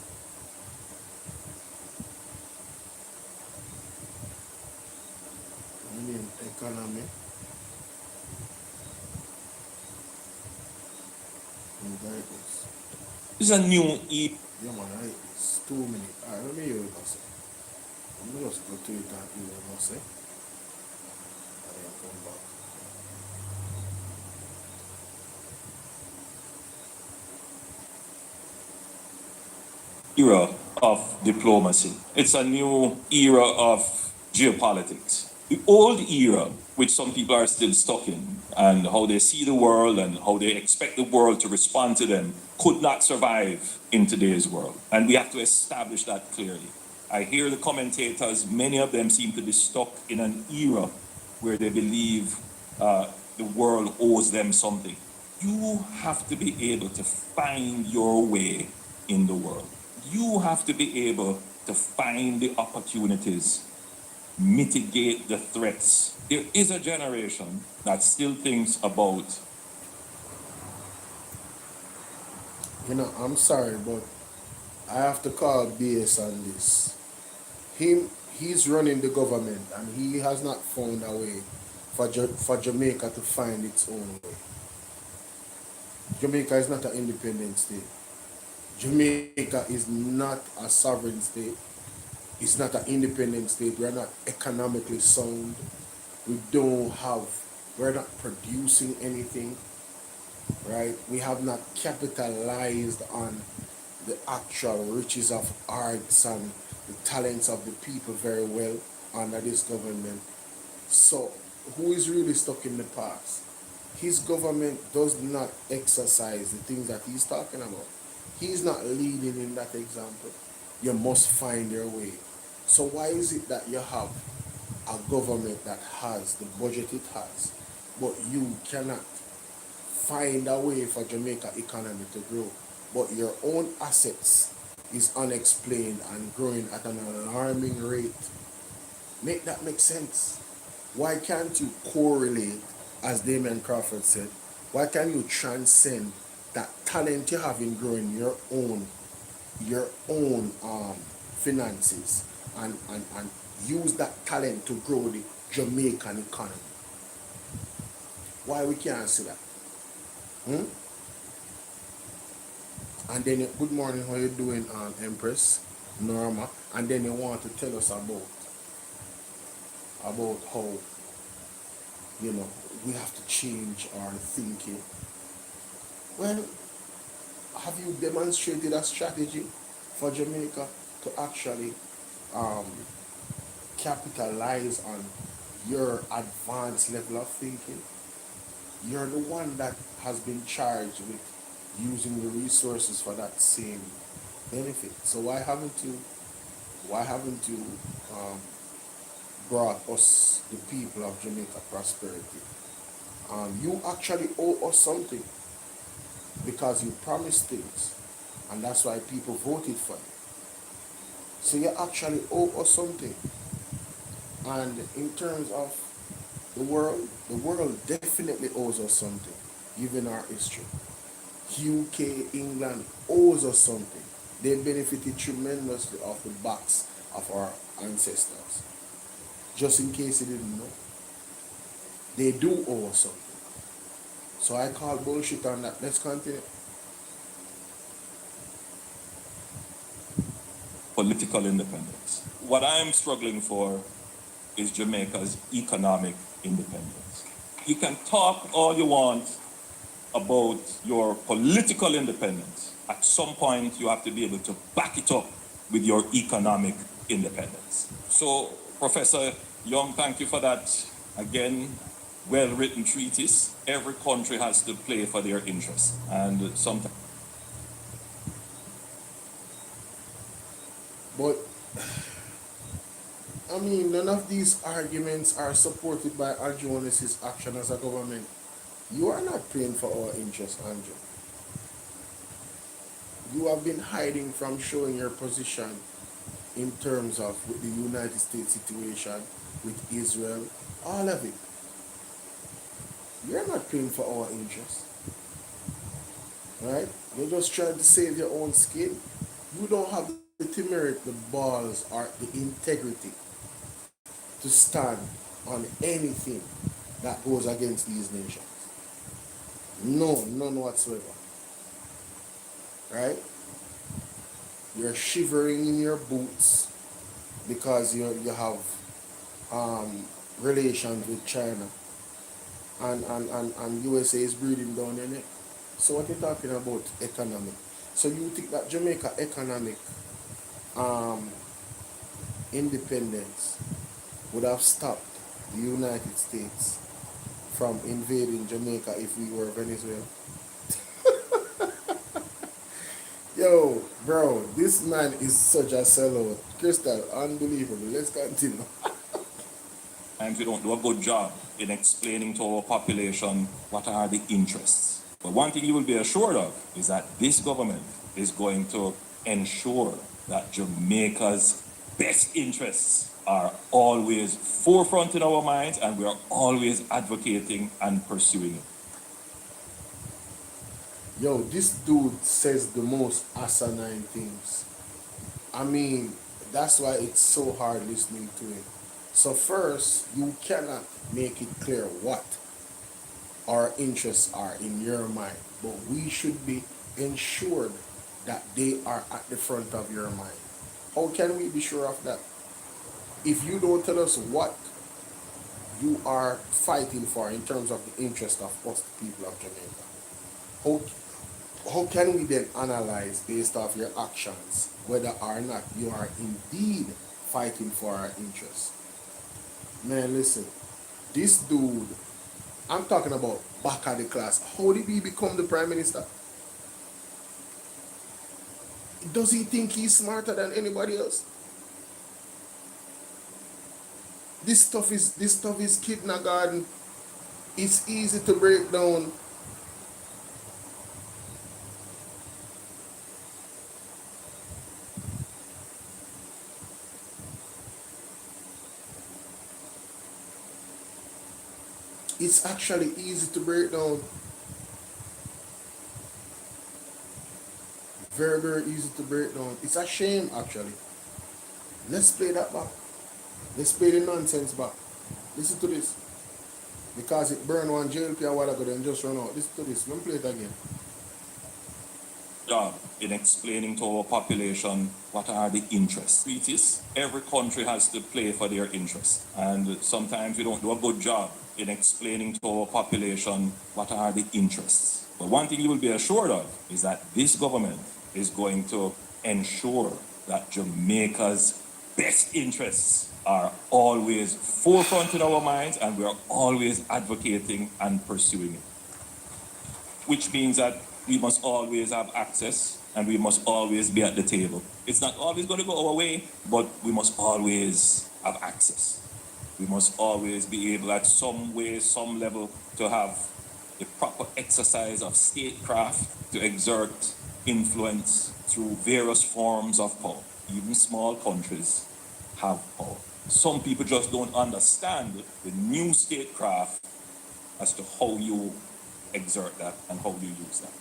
Indian economy. This is a new Yeah, man, it's 2 minutes. Alright, let me hear what I say. I'm going to just go to it and hear what I say. And then come back. era of diplomacy. It's a new era of geopolitics. The old era, which some people are still stuck in, and how they see the world and how they expect the world to respond to them, could not survive in today's world. And we have to establish that clearly. I hear the commentators, many of them seem to be stuck in an era where they believe the world owes them something. You have to be able to find your way in the world. You have to be able to find the opportunities, mitigate the threats. There is a generation that still thinks about. You know, I'm sorry, but I have to call BS on this. He's running the government, and he has not found a way for Jamaica to find its own way. Jamaica is not an independent state. Jamaica is not a sovereign state. It's not an independent state. We're not economically sound. We're not producing anything, right? We have not capitalized on the actual riches of arts and the talents of the people very well under this government. So, who is really stuck in the past? His government does not exercise the things that he's talking about. He's not leading in that example. You must find your way. So why is it that you have a government that has the budget it has, but you cannot find a way for Jamaica economy to grow, but your own assets is unexplained and growing at an alarming rate? Make that make sense? Why can't you correlate, as Damien Crawford said, why can't you transcend that talent you have in growing your own finances and use that talent to grow the Jamaican economy? Why we can't see that? And then good morning, how you doing, Empress Norma? And then you want to tell us about how, you know, we have to change our thinking. Well, have you demonstrated a strategy for Jamaica to actually capitalize on your advanced level of thinking? You're the one that has been charged with using the resources for that same benefit. So why haven't you brought us, the people of Jamaica, prosperity? You actually owe us something because you promised things, and that's why people voted for you. So you actually owe us something. And in terms of the world definitely owes us something, given our history. UK, England owes us something. They benefited tremendously off the backs of our ancestors. Just in case you didn't know, they do owe us something. So I call bullshit on that. Let's continue. Political independence. What I'm struggling for is Jamaica's economic independence. You can talk all you want about your political independence. At some point, you have to be able to back it up with your economic independence. So, Professor Young, thank you for that, again, well-written treatise. Every country has to play for their interests, and sometimes. But, I mean, none of these arguments are supported by Andrew Onassis' action as a government. You are not playing for our interests, Andrew. You have been hiding from showing your position in terms of with the United States situation, with Israel, all of it. You're not playing for our interests, right? You're just trying to save your own skin. You don't have the temerity, the balls, or the integrity to stand on anything that goes against these nations. No, none whatsoever. Right? You're shivering in your boots because you have relations with China, and USA is breathing down your neck. So what you're talking about economic? So you think that Jamaica economic independence would have stopped the United States from invading Jamaica if we were Venezuela? Yo, bro, this man is such a sellout. Crystal, unbelievable. Let's continue. Times we don't do a good job in explaining to our population what are the interests. But one thing you will be assured of is that this government is going to ensure that Jamaica's best interests are always forefront in our minds, and we are always advocating and pursuing it. Yo, this dude says the most asinine things. I mean, that's why it's so hard listening to him. So first, you cannot make it clear what our interests are in your mind, but we should be ensured that they are at the front of your mind. How can we be sure of that? If you don't tell us what you are fighting for in terms of the interest of us, the people of Jamaica, how can we then analyze based off your actions whether or not you are indeed fighting for our interests? Man, listen, this dude, I'm talking about back at the class. How did he become the prime minister? Does he think he's smarter than anybody else? This stuff is kindergarten. It's easy to break down. It's actually easy to break down. Very, very easy to break down. It's a shame, actually. Let's play that back. Let's play the nonsense back. Listen to this. Because it burned one JLP a while ago, then just run out. Listen to this. Let me play it again. Job in explaining to our population what are the interests. It is every country has to play for their interests, and sometimes we don't do a good job in explaining to our population what are the interests. But one thing you will be assured of is that this government is going to ensure that Jamaica's best interests are always forefront in our minds, and we are always advocating and pursuing it. Which means that we must always have access, and we must always be at the table. It's not always going to go our way, but we must always have access. We must always be able at some way, some level, to have the proper exercise of statecraft to exert influence through various forms of power. Even small countries have power. Some people just don't understand the new statecraft as to how you exert that and how you use that.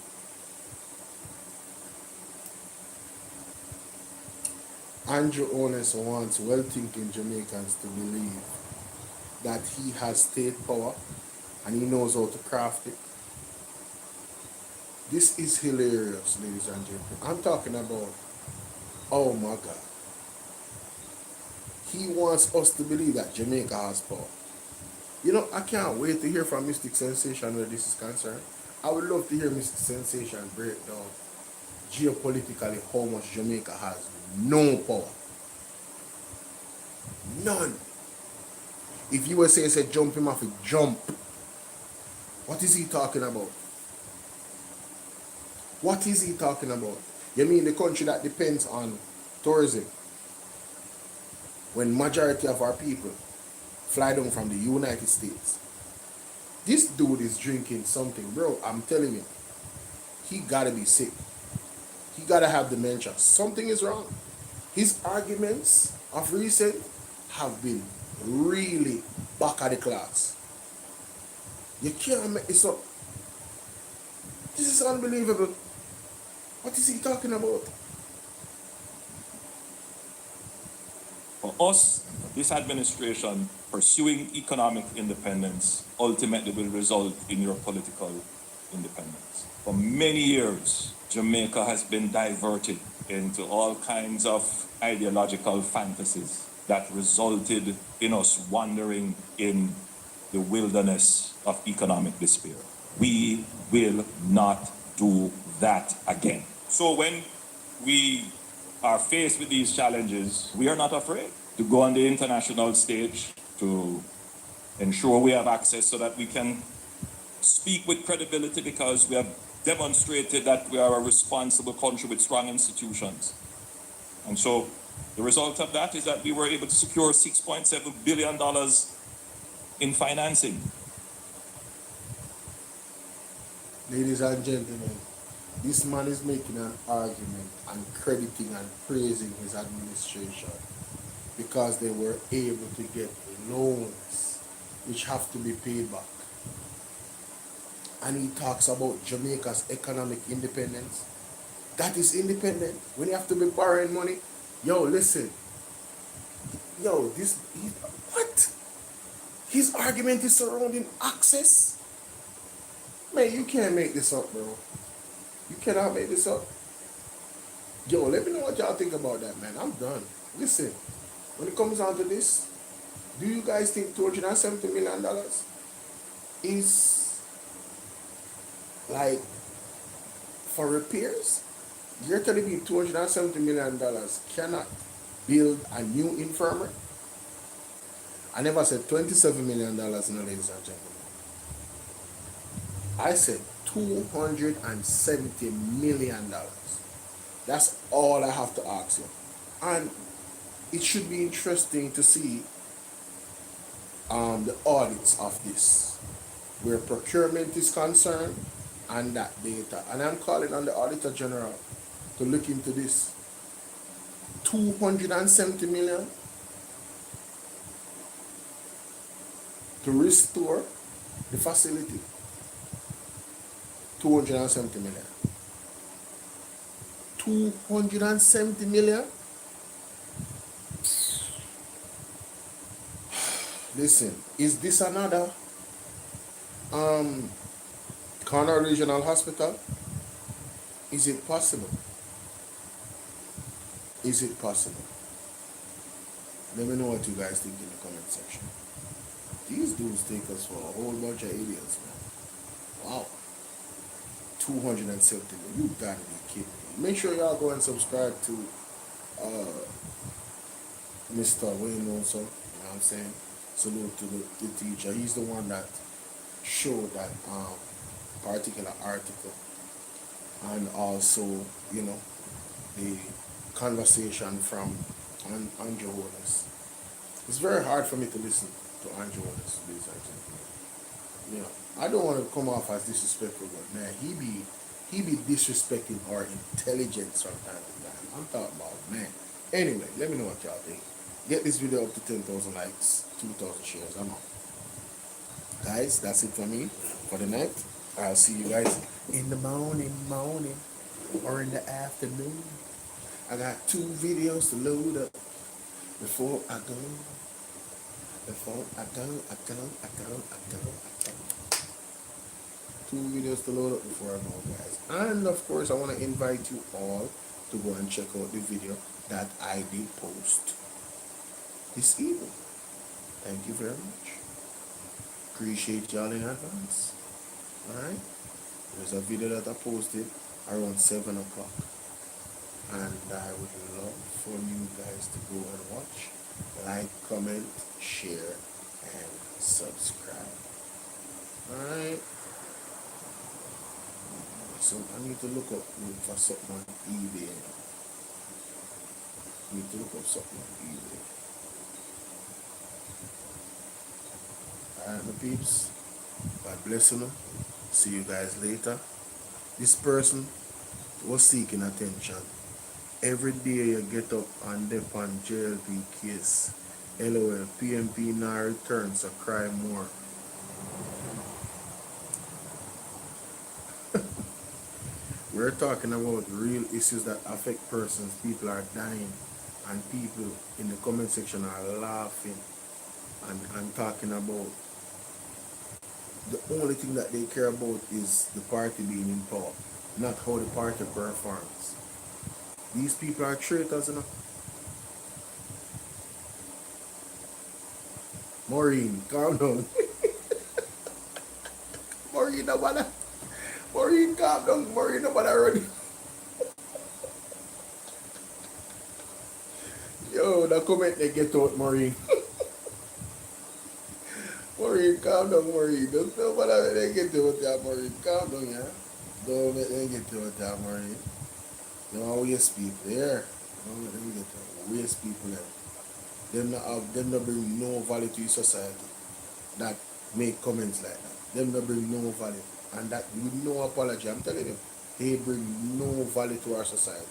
Andrew Honest wants well-thinking Jamaicans to believe that he has state power and he knows how to craft it. This is hilarious, ladies and gentlemen. I'm talking about, oh my God. He wants us to believe that Jamaica has power. You know, I can't wait to hear from Mystic Sensation where this is concerned. I would love to hear Mystic Sensation break down geopolitically how much Jamaica has no power. None. If you were saying, say, jump him off a jump, what is he talking about? What is he talking about? You mean the country that depends on tourism? When majority of our people fly down from the United States. This dude is drinking something, bro. I'm telling you, he gotta be sick. He gotta have dementia. Something is wrong. His arguments of recent have been really back of the class. You can't make this up. This is unbelievable. What is he talking about? For us, this administration pursuing economic independence ultimately will result in your political independence. For many years, Jamaica has been diverted into all kinds of ideological fantasies that resulted in us wandering in the wilderness of economic despair. We will not do that again. So when we are faced with these challenges, we are not afraid to go on the international stage, to ensure we have access so that we can speak with credibility, because we have demonstrated that we are a responsible country with strong institutions. And so the result of that is that we were able to secure $6.7 billion in financing. Ladies and gentlemen, this man is making an argument and crediting and praising his administration because they were able to get loans which have to be paid back. And he talks about Jamaica's economic independence. That is independent. When you have to be borrowing money, yo, listen. Yo, what? His argument is surrounding access. Man, you can't make this up, bro. You cannot make this up. Yo, let me know what y'all think about that, man. I'm done. Listen, when it comes down to this, do you guys think $270 million is like for repairs? You're telling me $270 million cannot build a new infirmary? I never said $27 million, no, ladies and gentlemen. I said $270 million. That's all I have to ask you. And it should be interesting to see the audits of this, where procurement is concerned, and that data. And I'm calling on the Auditor General to look into this. 270 million to restore the facility. 270 million. 270 million. Listen, is this another Corner Regional Hospital? Is it possible? Is it possible? Let me know what you guys think in the comment section. These dudes take us for a whole bunch of idiots, man. Wow. 270 million. You gotta be kidding me. Make sure y'all go and subscribe to Mr. Wayne also. You know what I'm saying? Salute to the teacher. He's the one that showed that particular article, and also, you know, the conversation from Andrew Wallace. It's very hard for me to listen to Andrew Wallace, ladies and gentlemen. You know, I don't want to come off as disrespectful, but man, he be disrespecting our intelligence from time to time. I'm talking about, man. Anyway, let me know what y'all think. Get this video up to 10,000 likes, 2,000 shares. I'm out. Guys, that's it for me for the night. I'll see you guys in the morning, or in the afternoon. I got 2 videos to load up before I go. Before I go. 2 videos to load up before I go, guys. And of course, I want to invite you all to go and check out the video that I did post this evening. Thank you very much. Appreciate y'all in advance. Alright? There's a video that I posted around 7 o'clock. And I would love for you guys to go and watch, like, comment, share, and subscribe. Alright? So I need to look for something on eBay. Alright, my peeps. God bless you. See you guys later. This person was seeking attention. Every day you get up and dip on JLP case. LOL, PMP now returns, so cry more. We're talking about real issues that affect persons. People are dying, and people in the comment section are laughing and talking about the only thing that they care about is the party being in power, not how the party performs. These people are traitors, you know. Maureen, calm down. Maureen, nobody. Maureen, calm down. Maureen, nobody already. Yo, the comment they get out, Maureen. Maureen, calm down, Maureen. Don't nobody let them get to with that, Maureen. Calm down, yeah. Don't let them get to with that, Maureen. Don't waste people here. Don't let them get to waste people there. Them not bring no value to society that make comments like that. Them not bring no value. And that with no apology, I'm telling you, they bring no value to our society.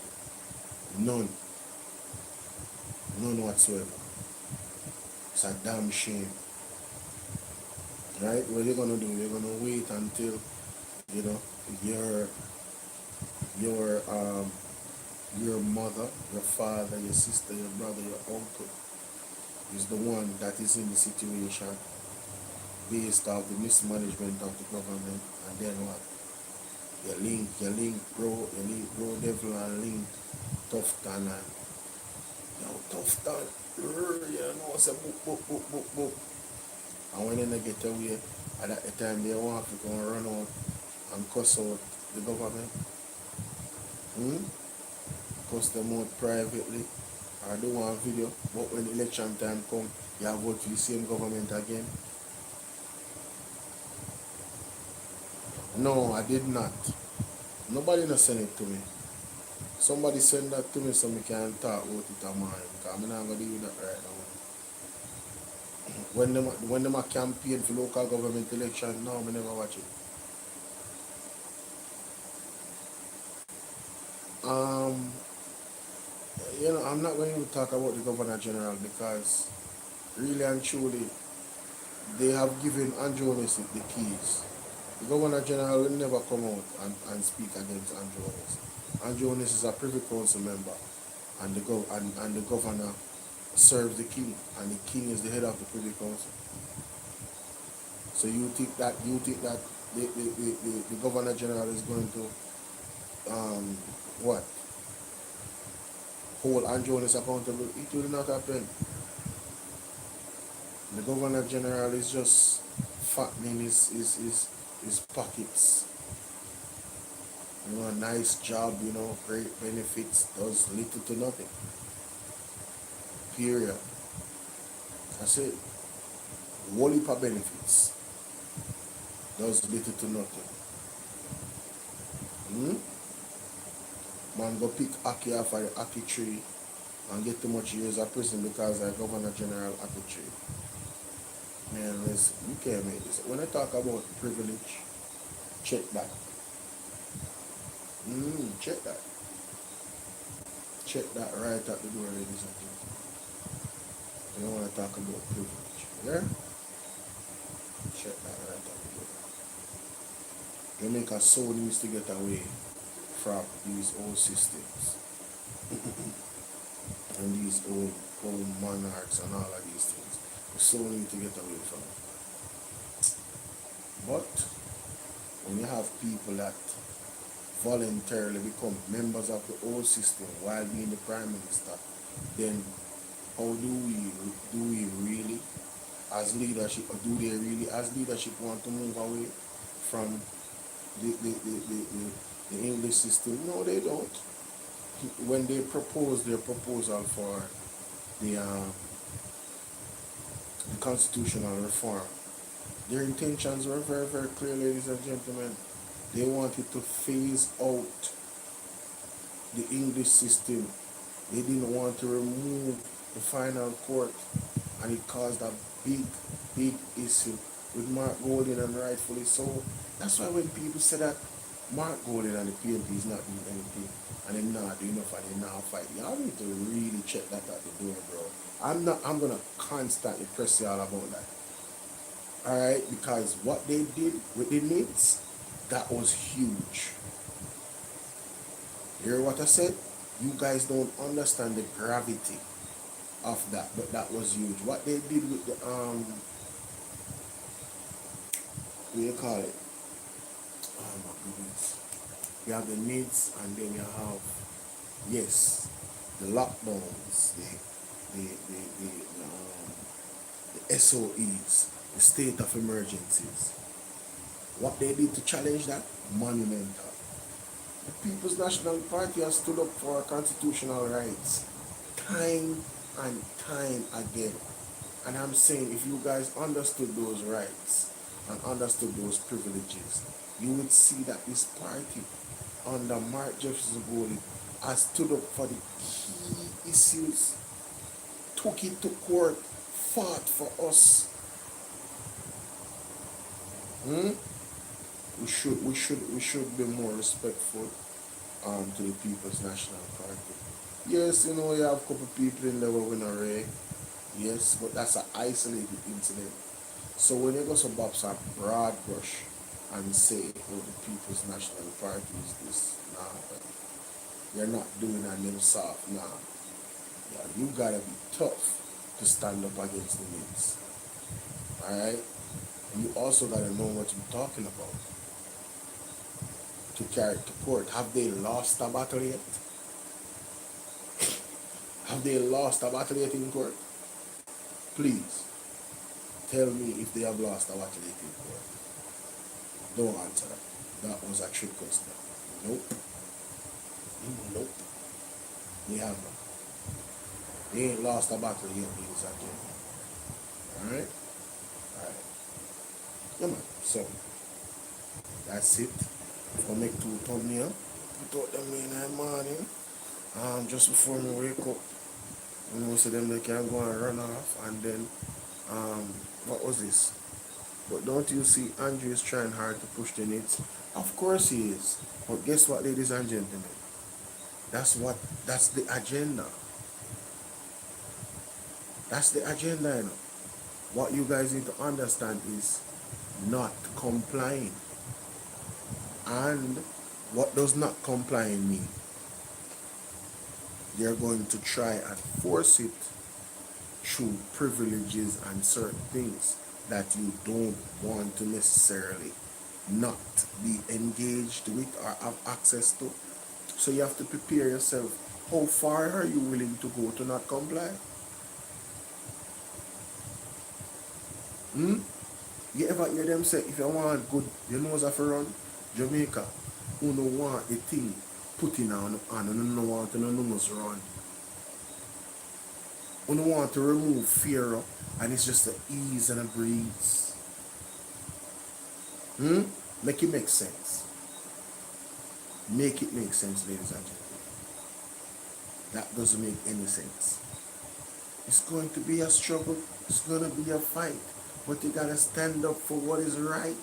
None. None whatsoever. It's a damn shame. Right? What they're gonna do? They're gonna wait until, you know, your mother, your father, your sister, your brother, your uncle is the one that is in the situation based off the mismanagement of the government, and then what? You link bro devil and link Tufton and Tufton. You know, it's a book. And when they get away, at that time they want to go and run out and cuss out the government. Cuss them out privately or do one video, but when election time come, you have vote for the same government again. No, I did not. Nobody not send it to me. Somebody send that to me so I can talk about it tomorrow, because I'm not going to do that right now. When them a campaign for local government election, no, I never watch it. You know, I'm not going to talk about the Governor General because really and truly, they have given Andrew Honest the keys. The Governor General will never come out and speak against Andrew Honest. Andrew Honest is a Privy Council member, and the Governor serves the King, and the King is the head of the Privy Council. So you think that the Governor General is going to what? Hold Andrew Honest accountable? It will not happen. The Governor General is just fattening his pockets. You know, a nice job, you know, great benefits, does little to nothing. Period. That's it. Whole heap of benefits, does little to nothing. Man go pick Aki off of the Aki tree and get too much years of prison because of Governor General Aki tree. Man, listen, you can't make this. When I talk about privilege, check that. Check that. Check that right at the door, ladies and gentlemen. You don't want to talk about privilege. Yeah? Check that right at the door. Jamaica so needs to get away from these old systems and these old monarchs and all of these things. We so need to get away from it. But when you have people that voluntarily become members of the old system while being the prime minister, then how do we really as leadership, or do they really as leadership want to move away from the English system? No, they don't. When they propose their proposal for the constitutional reform, their intentions were very, very clear, ladies and gentlemen. They wanted to phase out the English system. They didn't want to remove the final court, and it caused a big, big issue with Mark Golding, and rightfully so. That's why when people say that Mark Golding and the PNP is not doing anything, and they're not doing enough, and they're not fighting, y'all need to really check that at the door, bro. I'm gonna constantly press y'all about that. Alright, because what they did with the NIDS, that was huge. You hear what I said? You guys don't understand the gravity of that, but that was huge. What they did with the what do you call it? Oh my goodness. You have the NIDS, and then you have, yes, the lockdowns, the SOEs, the state of emergencies. What they did to challenge that? Monumental. The People's National Party has stood up for our constitutional rights time and time again. And I'm saying if you guys understood those rights and understood those privileges, you would see that this party under Mark Jefferson Bolo has stood up for the key issues, took it to court, fought for us. We should be more respectful to the People's National Party. Yes, you know, you have a couple people in there who win a ray. Yes, but that's an isolated incident. So when you go to Bob's a broad brush and say, oh, the People's National Party is this, nah, man. You're not doing a little soft, nah. Yeah, you gotta be tough to stand up against the winds. Alright? And you also gotta know what you're talking about to carry it to court. Have they lost a battle yet? Have they lost a battle yet in court? Please tell me if they have lost a battle yet in court. Don't answer that. That was a trick question. Nope. Nope. They haven't. They ain't lost a battle yet, ladies and gentlemen. Alright? Alright. Yeah, man. So, that's it. I'll make 2 thumbnails. Put out them in the morning. Just before me wake up. And most of them they can go and run off. And then, what was this? But don't you see Andrew is trying hard to push the nets? Of course he is. But guess what, ladies and gentlemen? That's the agenda. That's the agenda, you know. What you guys need to understand is not complying. And what does not complying mean? They're going to try and force it through privileges and certain things that you don't want to necessarily not be engaged with or have access to. So you have to prepare yourself. How far are you willing to go to not comply? You ever hear them say, if you want good, you know what's for run? Jamaica, who don't want the thing put in on and don't want to nose run. Who don't want to remove fear up, and it's just an ease and a breeze. Make it make sense. Make it make sense, ladies and gentlemen. That doesn't make any sense. It's going to be a struggle. It's going to be a fight. But you got to stand up for what is right.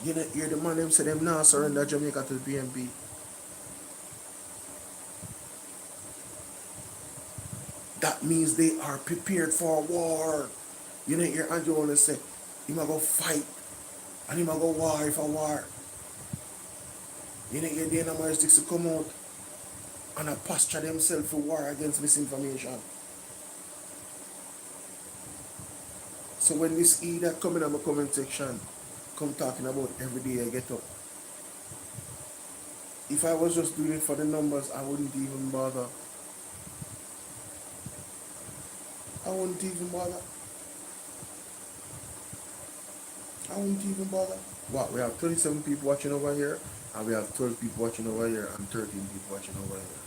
You know, hear the man them say them now surrender Jamaica to the PNP. That means they are prepared for a war. You know, hear Andrew want to say, he might go fight and he might go war if a war. You know, hear the MAGNITSKY to come out and posture themselves for war against misinformation. So when this that come in my comment section, come talking about every day I get up. If I was just doing it for the numbers, I wouldn't even bother. I wouldn't even bother. What, we have 37 people watching over here, and we have 12 people watching over here, and 13 people watching over here.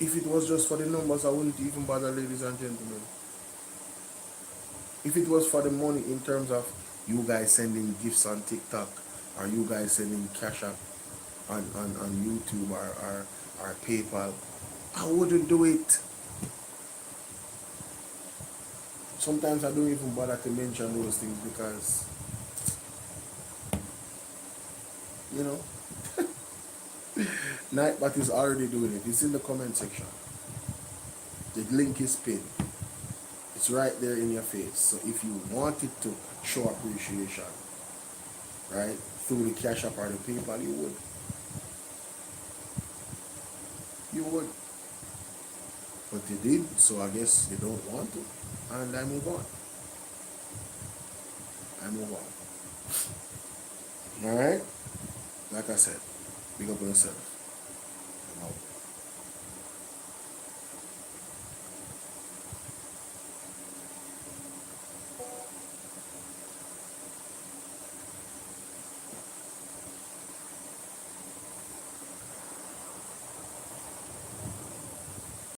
If it was just for the numbers, I wouldn't even bother, ladies and gentlemen. If it was for the money in terms of you guys sending gifts on TikTok, or you guys sending cash up on YouTube or PayPal, I wouldn't do it. Sometimes I don't even bother to mention those things because, you know, Nightbot is already doing it. It's in the comment section. The link is pinned. It's right there in your face. So if you wanted to show appreciation, right, through the Cash App or the PayPal, you would. You would. But you did, so I guess you don't want to. And I move on. Alright? Like I said, big up on yourself. I'm out.